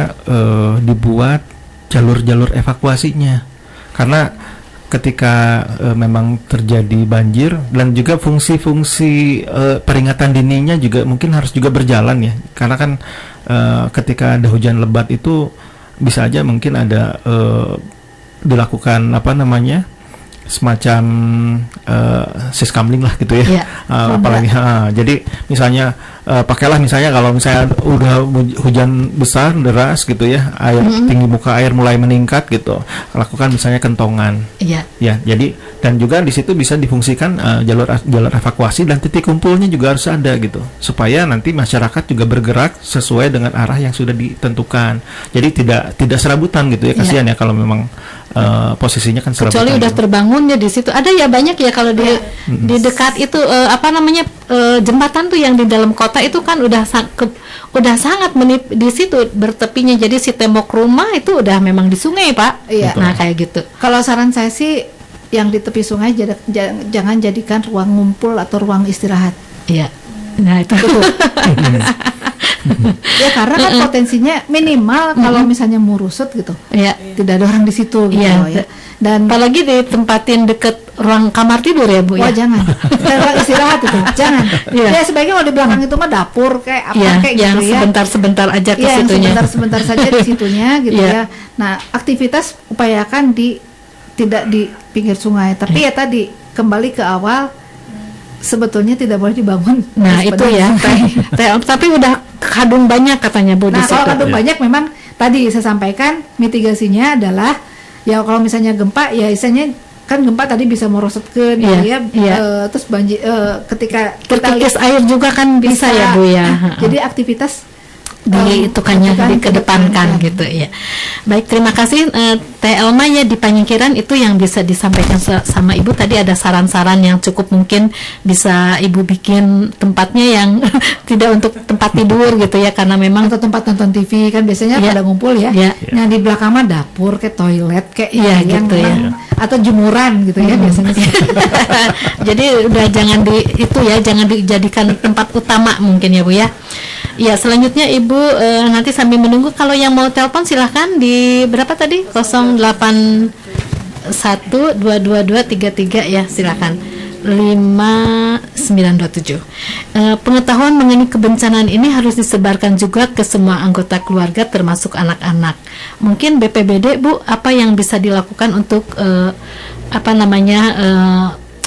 dibuat jalur-jalur evakuasinya, karena ketika memang terjadi banjir, dan juga fungsi-fungsi peringatan dininya juga mungkin harus juga berjalan ya, karena kan ketika ada hujan lebat itu bisa aja mungkin ada dilakukan apa namanya semacam siskamling lah gitu ya. Iya. Apalagi jadi misalnya pakailah misalnya kalau misalnya udah hujan besar deras gitu ya, air tinggi muka air mulai meningkat gitu, lakukan misalnya kentongan. Iya. Ya, jadi dan juga di situ bisa difungsikan jalur evakuasi, dan titik kumpulnya juga harus ada gitu, supaya nanti masyarakat juga bergerak sesuai dengan arah yang sudah ditentukan. Jadi tidak serabutan gitu ya, kasihan ya kalau memang posisinya kan serabutan. Kecuali udah terbangunnya di situ. Ada ya banyak ya kalau di dekat itu apa namanya jembatan tuh yang di dalam kota itu kan udah sangat di situ bertepinya. Jadi si tembok rumah itu udah memang di sungai, Pak. Iya. Nah, kayak gitu. Kalau saran saya sih yang di tepi sungai jangan jadikan ruang ngumpul atau ruang istirahat. Iya. Nah, itu. Ya karena kan potensinya minimal kalau misalnya merusut gitu. Iya. Tidak ada orang di situ gitu Iya. ya. Dan Apalagi ditempatin deket ruang kamar tidur ya, Bu, ya. jangan. Dan ruang istirahat itu jangan. Iya. Ya sebaiknya kalau di belakang itu mah dapur kayak apa Iya, kayak yang gitu ya. sebentar-sebentar aja ke Iya, yang situnya. sebentar-sebentar saja di situnya gitu Iya. ya. Nah, aktivitas upayakan tidak di pinggir sungai, tapi ya tadi kembali ke awal sebetulnya tidak boleh dibangun. Nah itu ya, tapi udah kadung banyak katanya Bu di situ. Nah kalau kadung banyak memang tadi saya sampaikan mitigasinya adalah ya kalau misalnya gempa ya istilahnya kan gempa tadi bisa merosotkan terus banjir ketika terkikis air juga kan bisa ya Bu ya. Jadi aktivitas dikedepankan gitu ya. Baik, terima kasih Teh Elma ya, di Panyingkiran itu yang bisa disampaikan sama Ibu tadi, ada saran-saran yang cukup mungkin bisa Ibu bikin tempatnya yang tidak untuk tempat tidur gitu ya, karena memang atau tempat nonton TV kan biasanya pada ngumpul ya. Nah di belakang mah dapur kayak toilet kayak gitu ya. Atau jemuran gitu ya biasanya. Jadi udah jangan jangan dijadikan tempat utama mungkin ya Bu ya. Ya, selanjutnya Ibu nanti sambil menunggu, kalau yang mau telepon silahkan di berapa tadi? 081-222-33 ya, silahkan 5927. Pengetahuan mengenai kebencanaan ini harus disebarkan juga ke semua anggota keluarga termasuk anak-anak. Mungkin BPBD Bu, apa yang bisa dilakukan untuk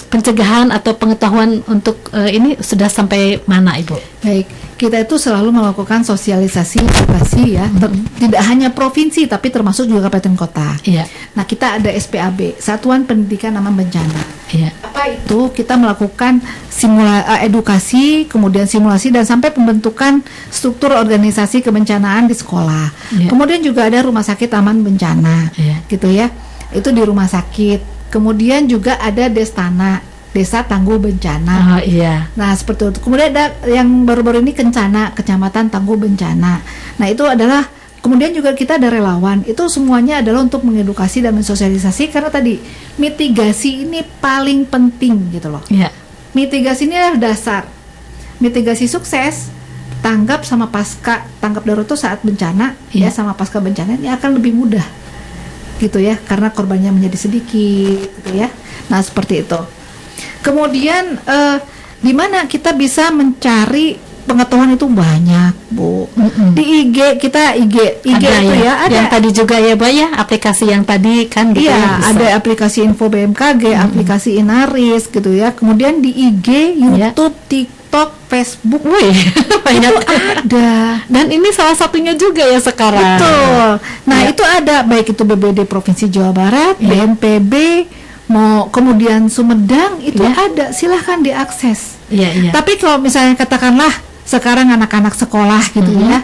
pencegahan atau pengetahuan untuk ini sudah sampai mana Ibu? Baik, kita itu selalu melakukan sosialisasi edukasi ya, tidak hanya provinsi tapi termasuk juga kabupaten kota. Iya. Nah kita ada SPAB, Satuan Pendidikan Aman Bencana. Iya. Apa itu? Kita melakukan edukasi, kemudian simulasi dan sampai pembentukan struktur organisasi kebencanaan di sekolah. Iya. Kemudian juga ada rumah sakit aman bencana, gitu ya. Itu di rumah sakit. Kemudian juga ada Destana, Desa Tangguh Bencana. Nah seperti itu. Kemudian ada yang baru-baru ini Kencana, Kecamatan Tangguh Bencana. Nah itu adalah, kemudian juga kita ada relawan. Itu semuanya adalah untuk mengedukasi dan mensosialisasi, karena tadi mitigasi ini paling penting gitu loh. Mitigasi ini adalah dasar. Mitigasi sukses, tanggap sama pasca, tanggap darurat itu saat bencana ya sama pasca bencana ini akan lebih mudah gitu ya, karena korbannya menjadi sedikit gitu ya. Nah seperti itu. Kemudian di mana kita bisa mencari pengetahuan itu banyak Bu. Di IG kita IG ada itu ya ada. Yang tadi juga ya Bu ya, aplikasi yang tadi kan gitu ya. Ada aplikasi Info BMKG, aplikasi Inaris gitu ya. Kemudian di IG, YouTube, TikTok, Facebook, banyak itu ada. Dan ini salah satunya juga ya sekarang. Betul. Nah itu ada, baik itu BPBD Provinsi Jawa Barat, BNPB, mau kemudian Sumedang itu ada, silahkan diakses. Tapi kalau misalnya katakanlah sekarang anak-anak sekolah gitu ya,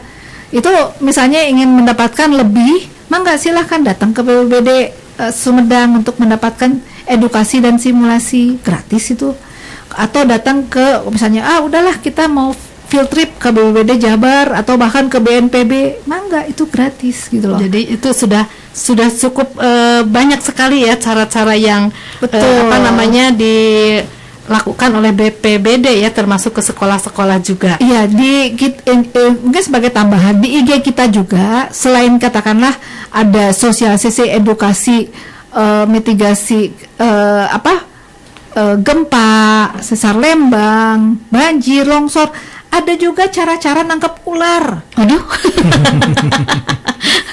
itu misalnya ingin mendapatkan lebih, maka silahkan datang ke BPBD Sumedang untuk mendapatkan edukasi dan simulasi gratis itu. Atau datang ke misalnya udahlah kita mau field trip ke BPBD Jabar atau bahkan ke BNPB, mangga itu gratis gitu loh. Jadi itu sudah cukup banyak sekali ya cara-cara yang dilakukan oleh BPBD ya, termasuk ke sekolah-sekolah juga. Iya, mungkin sebagai tambahan di IG kita juga selain katakanlah ada sosialisasi edukasi mitigasi gempa, sesar lembang, banjir, longsor, ada juga cara-cara nangkap ular.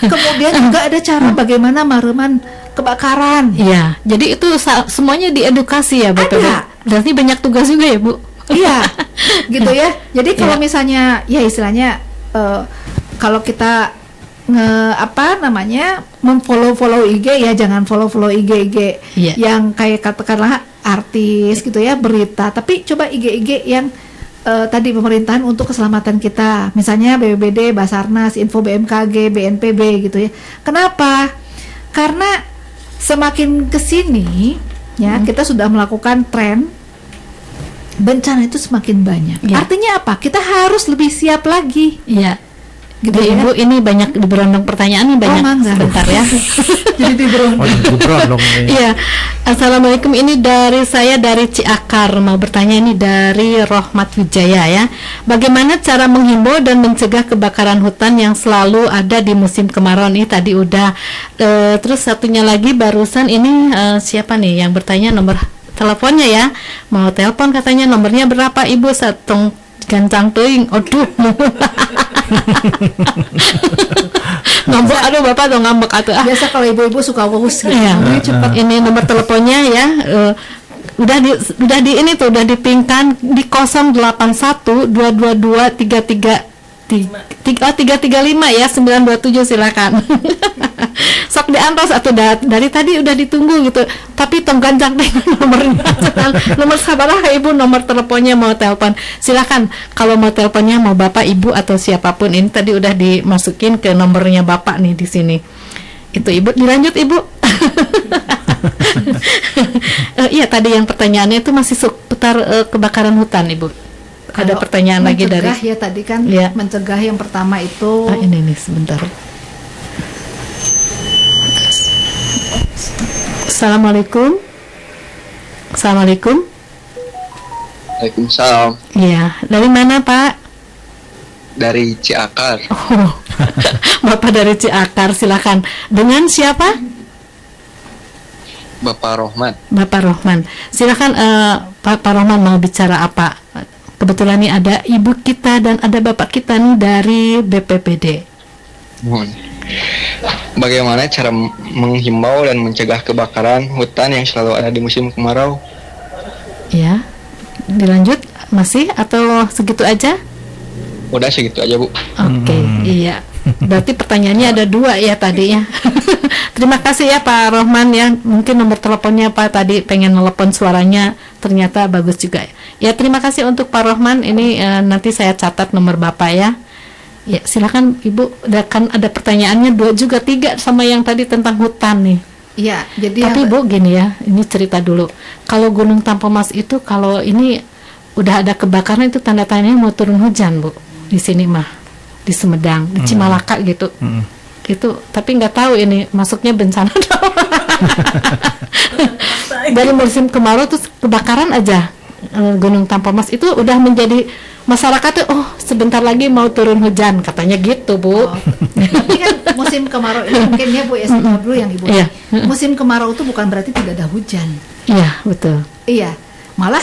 Kemudian juga ada cara bagaimana mareman kebakaran. Iya, jadi itu semuanya diedukasi ya BPBD. Berarti banyak tugas juga ya Bu. Iya, gitu ya. Jadi kalau misalnya ya istilahnya kalau kita memfollow IG ya, jangan follow IG yang kayak katakanlah artis gitu ya, berita, tapi coba IG yang tadi pemerintahan untuk keselamatan kita, misalnya BPBD, Basarnas, Info BMKG, BNPB gitu ya. Kenapa? Karena semakin kesini ya kita sudah melakukan tren bencana itu semakin banyak. Artinya apa? Kita harus lebih siap lagi. Gitu ya, Ibu, ini banyak diberondong pertanyaan nih, banyak sebentar ya. Jadi diberondong. Iya. Assalamualaikum, ini dari Ciakar, mau bertanya ini dari Rohmat Wijaya ya. Bagaimana cara menghimbau dan mencegah kebakaran hutan yang selalu ada di musim kemarau? Ini tadi udah. Terus satunya lagi barusan ini siapa nih yang bertanya, nomor teleponnya ya. Mau telepon katanya, nomornya berapa Ibu? Satong gancang teuing. Aduh. Ngambek, aduh Bapak tuh ngambek atuh. Biasa kalau ibu-ibu suka wus gitu. Cepat. Ini nomor teleponnya ya. udah di ini tuh udah dipingkan di 081-222-335 ya 927 silakan. Sok diantos atau dari tadi udah ditunggu gitu. Tapi tong ganjang deh nomornya. Nomor sabarah Ibu, nomor teleponnya mau telepon. Silakan kalau mau teleponnya mau Bapak, Ibu atau siapapun, ini tadi udah dimasukin ke nomornya Bapak nih di sini. Itu Ibu, dilanjut Ibu. Iya tadi yang pertanyaannya itu masih seputar kebakaran hutan Ibu. Ada pertanyaan lagi dari ya tadi kan ya. Mencegah yang pertama itu ini nih sebentar. Assalamualaikum. Assalamualaikum. Waalaikumsalam. Iya, dari mana Pak? Dari Ciakar. Oh, Bapak dari Ciakar, silakan. Dengan siapa? Bapak Rohman. Bapak Rohman, silakan. Pak Rohman mau bicara apa? Kebetulan nih ada ibu kita dan ada bapak kita nih dari BPBD. Bagaimana cara menghimbau dan mencegah kebakaran hutan yang selalu ada di musim kemarau? Ya, dilanjut masih atau segitu aja? Udah segitu aja Bu. Oke, iya. Berarti pertanyaannya ada 2 ya tadi ya. Terima kasih ya Pak Rohman ya. Mungkin nomor teleponnya Pak tadi pengen telepon suaranya ternyata bagus juga. Ya terima kasih untuk Pak Rohman. Ini nanti saya catat nomor Bapak ya. Ya silakan Ibu. Kan ada pertanyaannya 2 juga 3 sama yang tadi tentang hutan nih. Iya, jadi tapi Bu gini ya, ini cerita dulu. Kalau Gunung Tampomas itu kalau ini udah ada kebakaran itu tanda-tandanya mau turun hujan Bu. Di sini mah di Sumedang, di Cimalaka gitu. Itu tapi nggak tahu ini masuknya bencana dari musim kemarau terus kebakaran aja. Gunung Tampomas itu udah menjadi masyarakat tuh sebentar lagi mau turun hujan katanya gitu Bu. Tapi kan musim kemarau ini mungkin ya Bu ya dulu yang Ibu. Iya. Musim kemarau itu bukan berarti tidak ada hujan. Iya betul. Iya, malah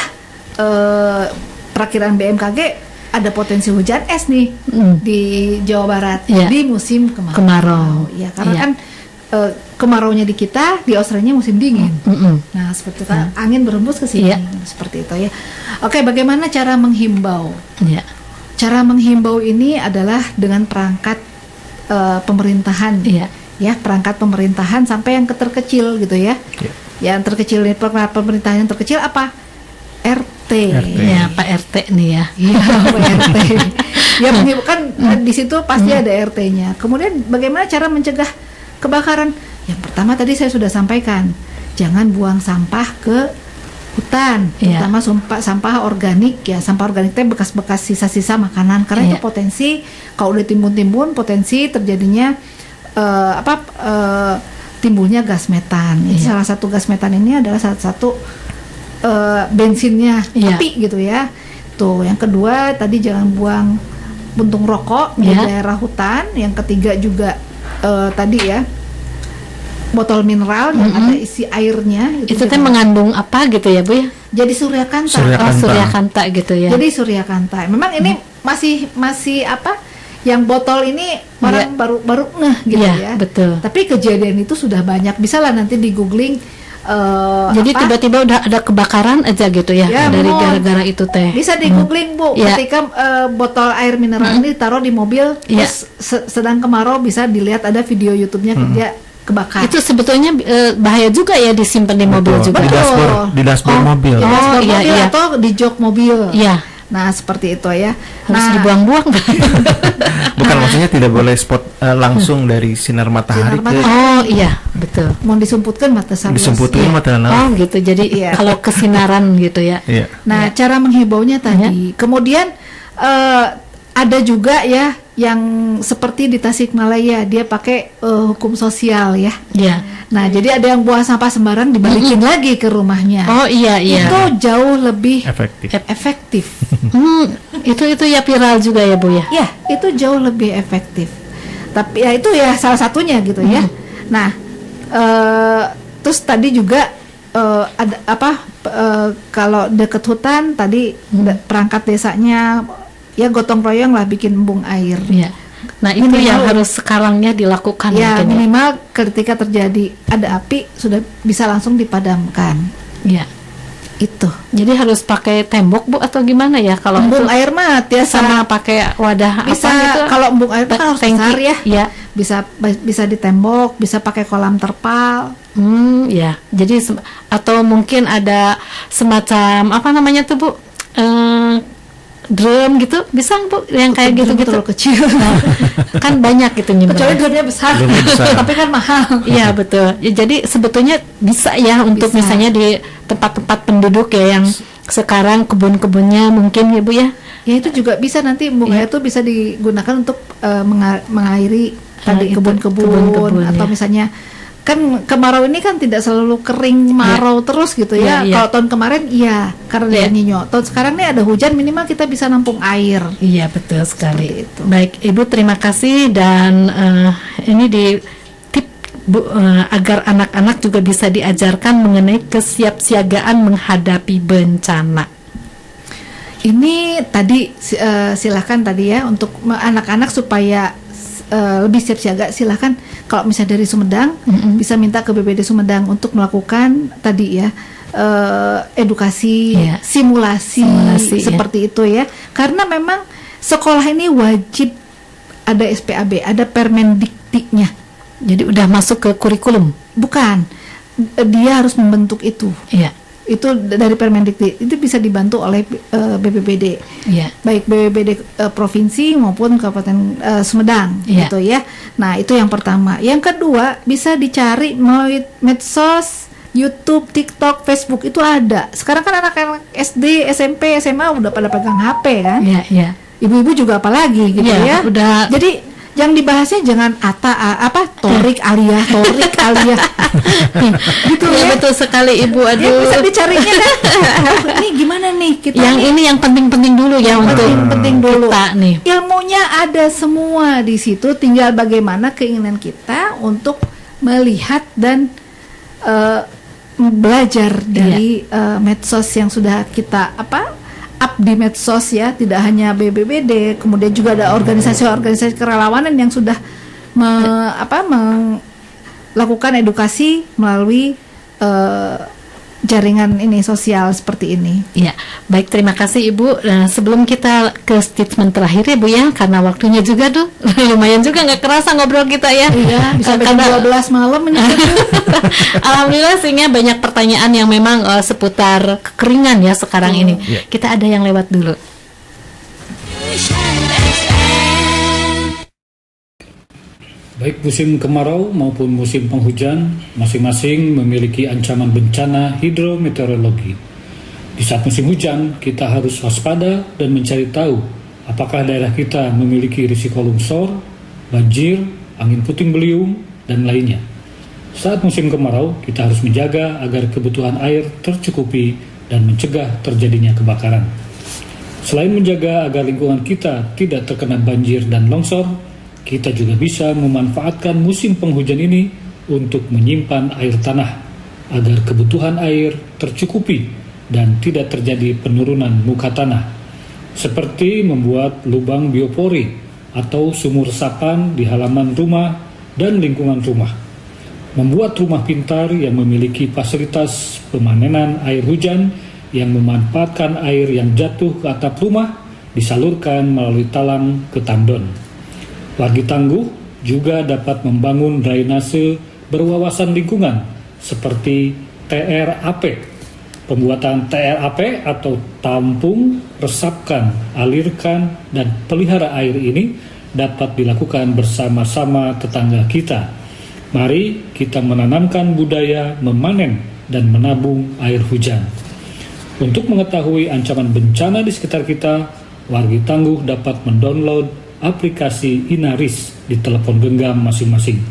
perakiran BMKG ada potensi hujan es nih di Jawa Barat di musim kemarau. Ya karena kan kemaraunya di kita, di Australia musim dingin. Nah seperti itu kan angin berembus ke sini seperti itu ya. Oke, bagaimana cara menghimbau? Cara menghimbau ini adalah dengan perangkat pemerintahan, ya perangkat pemerintahan sampai yang terkecil gitu ya. Yang terkecil ini pemerintahan yang terkecil apa? RT. Ya Pak RT nih ya. Iya Pak RT. Ya kan di situ pasti ada RT-nya. Kemudian bagaimana cara mencegah kebakaran? Yang pertama tadi saya sudah sampaikan, jangan buang sampah ke hutan, terutama sampah organik ya. Sampah organik itu bekas-bekas sisa-sisa makanan karena itu potensi kalau udah timbun-timbun potensi terjadinya timbulnya gas metan. Salah satu gas metan ini adalah salah satu bensinnya api gitu ya. Tuh, yang kedua tadi jangan buang puntung rokok di daerah hutan. Yang ketiga juga tadi ya botol mineral yang ada isi airnya itu teh mengandung apa gitu ya Bu ya? Jadi suryakanta. Suryakanta gitu ya. Jadi suryakanta. Memang ini masih apa? Yang botol ini orang baru gitu ya. Betul. Tapi kejadian itu sudah banyak. Bisa lah nanti di googling. Jadi tiba-tiba udah ada kebakaran aja gitu ya, dari gara-gara itu teh. Bisa di googling Bu, ketika botol air mineral ini ditaruh di mobil, terus sedang kemarau bisa dilihat ada video YouTube-nya dia kebakar. Itu sebetulnya bahaya juga ya disimpan di mobil juga. Di dashboard mobil. Di dashboard mobil atau di jok mobil. Iya. Nah seperti itu ya. Harus dibuang-buang. Bukan maksudnya tidak boleh spot langsung dari sinar matahari. Oh iya betul. Mau disumputkan mata saluran. Disumputkan mata saluran. Oh gitu. Jadi kalau kesinaran gitu ya. Nah cara menghibaunya tadi. Kemudian ada juga ya yang seperti di Tasikmalaya dia pakai hukum sosial ya. Nah jadi ada yang buang sampah sembarang dibalikin lagi ke rumahnya. Oh iya. Itu jauh lebih efektif. Itu ya viral juga ya Bu ya. Ya itu jauh lebih efektif. Tapi ya itu ya salah satunya gitu ya. Nah terus tadi juga ada apa kalau deket hutan tadi perangkat desanya ya gotong royong lah bikin embung air. Nah itu minimal, yang harus sekarangnya dilakukan. Ya minimal ketika terjadi ada api sudah bisa langsung dipadamkan. Itu. Jadi harus pakai tembok Bu atau gimana ya kalau Embung itu? air mah Sama pakai wadah bisa apa gitu? kalau embung air kan harus Tangki. besar ya. Iya. Bisa di tembok, bisa pakai kolam terpal. Ya. Jadi atau mungkin ada semacam apa namanya tuh Bu? Drum gitu, bisa Bu yang kayak gitu-gitu terlalu kecil. kan banyak gitu nyimpen. Kecuali drumnya besar. Drumnya besar. Tapi kan mahal. Iya betul. Ya, jadi sebetulnya bisa ya untuk Bisa. misalnya di tempat-tempat penduduk ya yang sekarang kebun-kebunnya mungkin ya Bu ya. Ya itu juga bisa nanti embung air itu bisa digunakan untuk mengairi tadi itu, kebun-kebun kebun-kebun, atau ya. misalnya kan kemarau ini kan tidak selalu kering marau terus gitu ya. Ya. Kalau tahun kemarin iya karena Ya. El Nino. Tahun sekarang nih ada hujan minimal kita bisa nampung air. Iya betul sekali. Seperti itu. Baik Ibu terima kasih dan ini di tip Bu, agar anak-anak juga bisa diajarkan mengenai kesiapsiagaan menghadapi bencana. Ini tadi silahkan tadi ya untuk anak-anak supaya lebih siap siaga, silahkan kalau misalnya dari Sumedang bisa minta ke BPD Sumedang untuk melakukan tadi ya edukasi, Iya. simulasi seperti itu ya, karena memang sekolah ini wajib ada SPAB, ada Permendiktiknya. Jadi udah masuk ke kurikulum. Bukan, dia harus membentuk itu. Iya. Itu dari Permendikti itu bisa dibantu oleh BPBD, Iya. baik BPBD provinsi maupun Kabupaten Sumedang, Iya. gitu ya. Nah itu yang pertama. Yang kedua bisa dicari melalui medsos, YouTube, TikTok, Facebook itu ada. Sekarang kan anak-anak SD, SMP, SMA udah pada pegang HP kan. Iya, iya. Ibu-ibu juga apalagi gitu Iya, ya. udah. Jadi yang dibahasnya jangan torik aliyah gitu Iya, ya. betul sekali Ibu. Ya Aduh. bisa dicarinya kan. Ini gimana nih kita Yang nih, ini yang penting-penting dulu ya untuk penting dulu. kita nih. Ilmunya ada semua di situ, tinggal bagaimana keinginan kita untuk melihat dan belajar dari medsos yang sudah kita up di medsos ya, tidak hanya BPBD, kemudian juga ada organisasi-organisasi kerelawanan yang sudah melakukan edukasi melalui jaringan ini sosial seperti ini. Ya, baik terima kasih Ibu. Nah, sebelum kita ke statement terakhir ya Bu ya, karena waktunya juga tuh lumayan juga nggak kerasa ngobrol kita ya. Iya, bisa Karena 12 malam ini. alhamdulillah sehingga banyak pertanyaan yang memang seputar kekeringan ya sekarang ini. Iya. Kita ada yang lewat dulu. Baik musim kemarau maupun musim penghujan, masing-masing memiliki ancaman bencana hidrometeorologi. Di saat musim hujan, kita harus waspada dan mencari tahu apakah daerah kita memiliki risiko longsor, banjir, angin puting beliung, dan lainnya. Saat musim kemarau, kita harus menjaga agar kebutuhan air tercukupi dan mencegah terjadinya kebakaran. Selain menjaga agar lingkungan kita tidak terkena banjir dan longsor, kita juga bisa memanfaatkan musim penghujan ini untuk menyimpan air tanah agar kebutuhan air tercukupi dan tidak terjadi penurunan muka tanah, seperti membuat lubang biopori atau sumur resapan di halaman rumah dan lingkungan rumah, membuat rumah pintar yang memiliki fasilitas pemanenan air hujan yang memanfaatkan air yang jatuh ke atap rumah disalurkan melalui talang ke tandon. Wargi tangguh juga dapat membangun drainase berwawasan lingkungan seperti TRAP. Pembuatan TRAP atau tampung, resapkan, alirkan, dan pelihara air ini dapat dilakukan bersama-sama tetangga kita. Mari kita menanamkan budaya memanen dan menabung air hujan. Untuk mengetahui ancaman bencana di sekitar kita, wargi tangguh dapat mendownload aplikasi Inaris di telepon genggam masing-masing.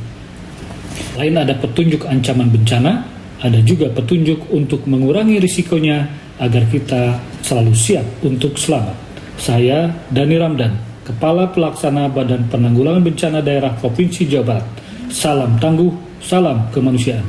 Selain ada petunjuk ancaman bencana, ada juga petunjuk untuk mengurangi risikonya agar kita selalu siap untuk selamat. Saya, Dani Ramdan, Kepala Pelaksana Badan Penanggulangan Bencana Daerah Provinsi Jawa Barat. Salam tangguh, salam kemanusiaan.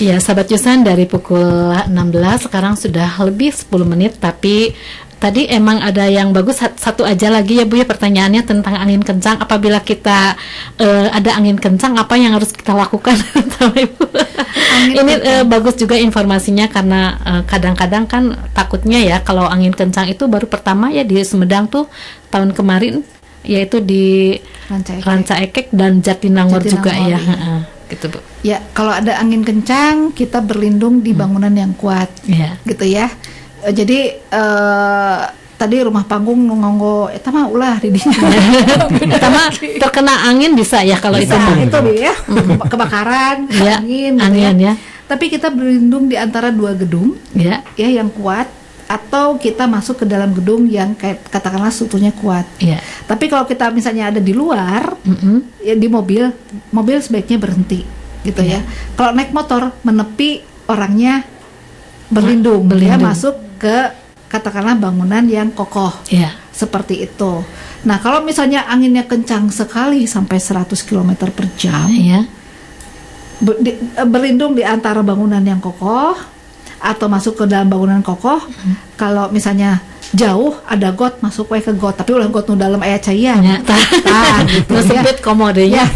Iya, sahabat Yusan, dari pukul 16 sekarang sudah lebih 10 menit, tapi tadi emang ada yang bagus, satu aja lagi ya Bu ya, pertanyaannya tentang angin kencang. Apabila kita ada angin kencang, apa yang harus kita lakukan? Ibu? Ini bagus juga informasinya, karena kadang-kadang kan takutnya ya kalau angin kencang itu baru pertama ya di Sumedang tuh tahun kemarin, yaitu di Ranca Ekek dan Jatinangor juga ya. Gitu Bu. Ya, kalau ada angin kencang kita berlindung di bangunan yang kuat, gitu ya. Jadi tadi rumah panggung ngonggo eta mah ulah di dinya. Eta mah terkena angin bisa ya kalau bisa, itu ya. Kebakaran, angin ya. Tapi kita berlindung di antara dua gedung ya yang kuat, atau kita masuk ke dalam gedung yang kayak katakanlah strukturnya kuat. Tapi kalau kita misalnya ada di luar, ya di mobil sebaiknya berhenti gitu ya. Kalau naik motor menepi orangnya, berlindung. Ya, masuk ke katakanlah bangunan yang kokoh, seperti itu. Nah, kalau misalnya anginnya kencang sekali sampai 100 km per jam, berlindung di antara bangunan yang kokoh atau masuk ke dalam bangunan kokoh. Kalau misalnya jauh ada got, masuk ke got, tapi ulah got nu dalam aya caian. Gitu ya. Komodenya.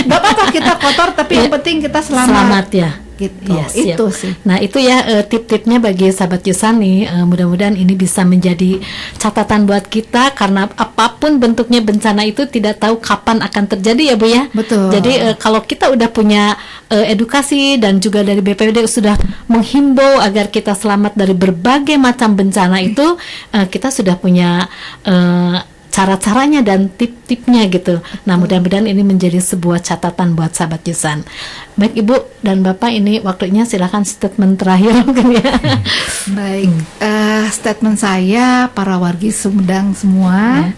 Gak apa-apa kita kotor, tapi yang penting kita selamat ya. Gitu. Itu sih. Nah, itu ya tip-tipnya bagi sahabat Yusan nih. Mudah-mudahan ini bisa menjadi catatan buat kita, karena apapun bentuknya bencana itu tidak tahu kapan akan terjadi ya Bu ya. Betul. Jadi kalau kita udah punya edukasi dan juga dari BPBD sudah menghimbau agar kita selamat dari berbagai macam bencana itu, kita sudah punya cara-caranya dan tip-tipnya gitu. Nah, mudah-mudahan ini menjadi sebuah catatan buat sahabat Yusan. Baik Ibu dan Bapak, ini waktunya, silakan statement terakhir mungkin ya. Baik, statement saya, para wargi Sumedang semua,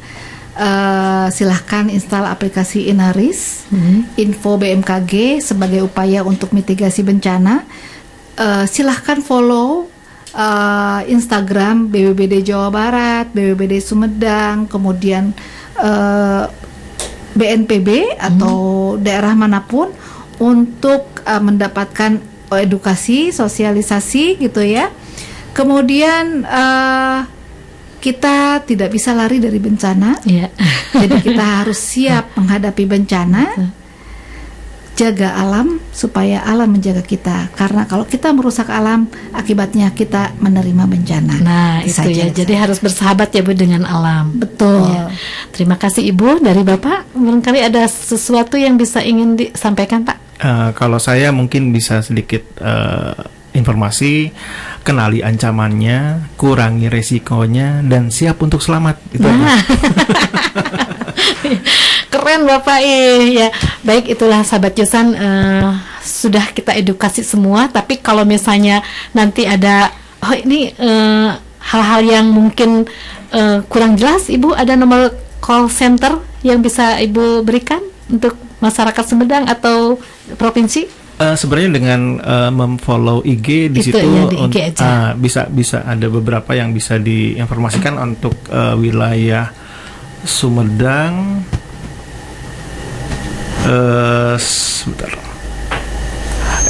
silahkan install aplikasi Inaris, info BMKG sebagai upaya untuk mitigasi bencana. Silahkan follow Instagram BPBD Jawa Barat, BPBD Sumedang, kemudian BNPB atau daerah manapun untuk mendapatkan edukasi, sosialisasi gitu ya. Kemudian kita tidak bisa lari dari bencana, jadi kita harus siap menghadapi bencana. Jaga alam supaya alam menjaga kita, karena kalau kita merusak alam, akibatnya kita menerima bencana. Nah, itu ya. Jadi harus bersahabat ya Bu dengan alam. Betul. Ya. Terima kasih Ibu. Dari Bapak, barangkali ada sesuatu yang bisa ingin disampaikan Pak? Kalau saya mungkin bisa sedikit informasi, kenali ancamannya, kurangi resikonya, dan siap untuk selamat. Itu aja. Keren Bapak ya. Baik, itulah sahabat Yusan, sudah kita edukasi semua. Tapi kalau misalnya nanti ada ini hal-hal yang mungkin kurang jelas, Ibu ada nomor call center yang bisa Ibu berikan untuk masyarakat Sumedang atau provinsi? Sebenarnya dengan memfollow IG di situ ya, di IG aja. bisa ada beberapa yang bisa diinformasikan untuk wilayah Sumedang. Sebentar.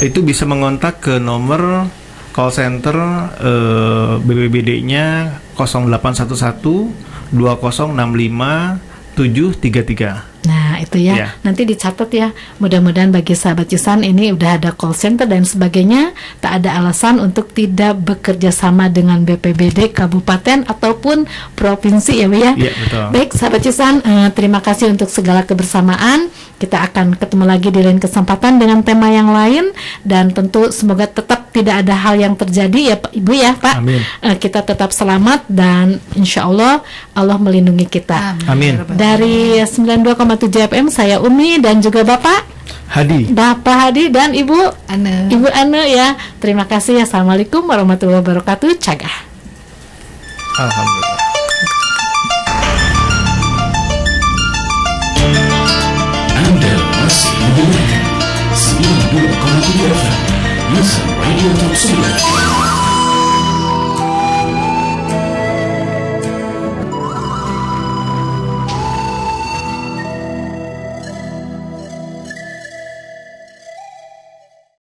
Itu bisa mengontak ke nomor call center BPBD-nya 0811 2065 733. Nah, itu ya. Nanti dicatat ya. Mudah-mudahan bagi sahabat Yusan ini udah ada call center dan sebagainya, tak ada alasan untuk tidak bekerja sama dengan BPBD kabupaten ataupun provinsi ya Bu ya. Iya, betul. Baik sahabat Yusan, terima kasih untuk segala kebersamaan. Kita akan ketemu lagi di lain kesempatan dengan tema yang lain, dan tentu semoga tetap tidak ada hal yang terjadi ya Ibu ya Pak. Amin. Kita tetap selamat dan insya Allah Allah melindungi kita. Amin. Dari 92,7 FM, saya Umi dan juga Bapak Hadi. Bapak Hadi dan Ibu Ane. Ibu Ane ya. Terima kasih. Assalamualaikum warahmatullahi wabarakatuh. Cagah. Alhamdulillah. Anda masih mendengarkan 92,7 FM Yusan Radio Top 9.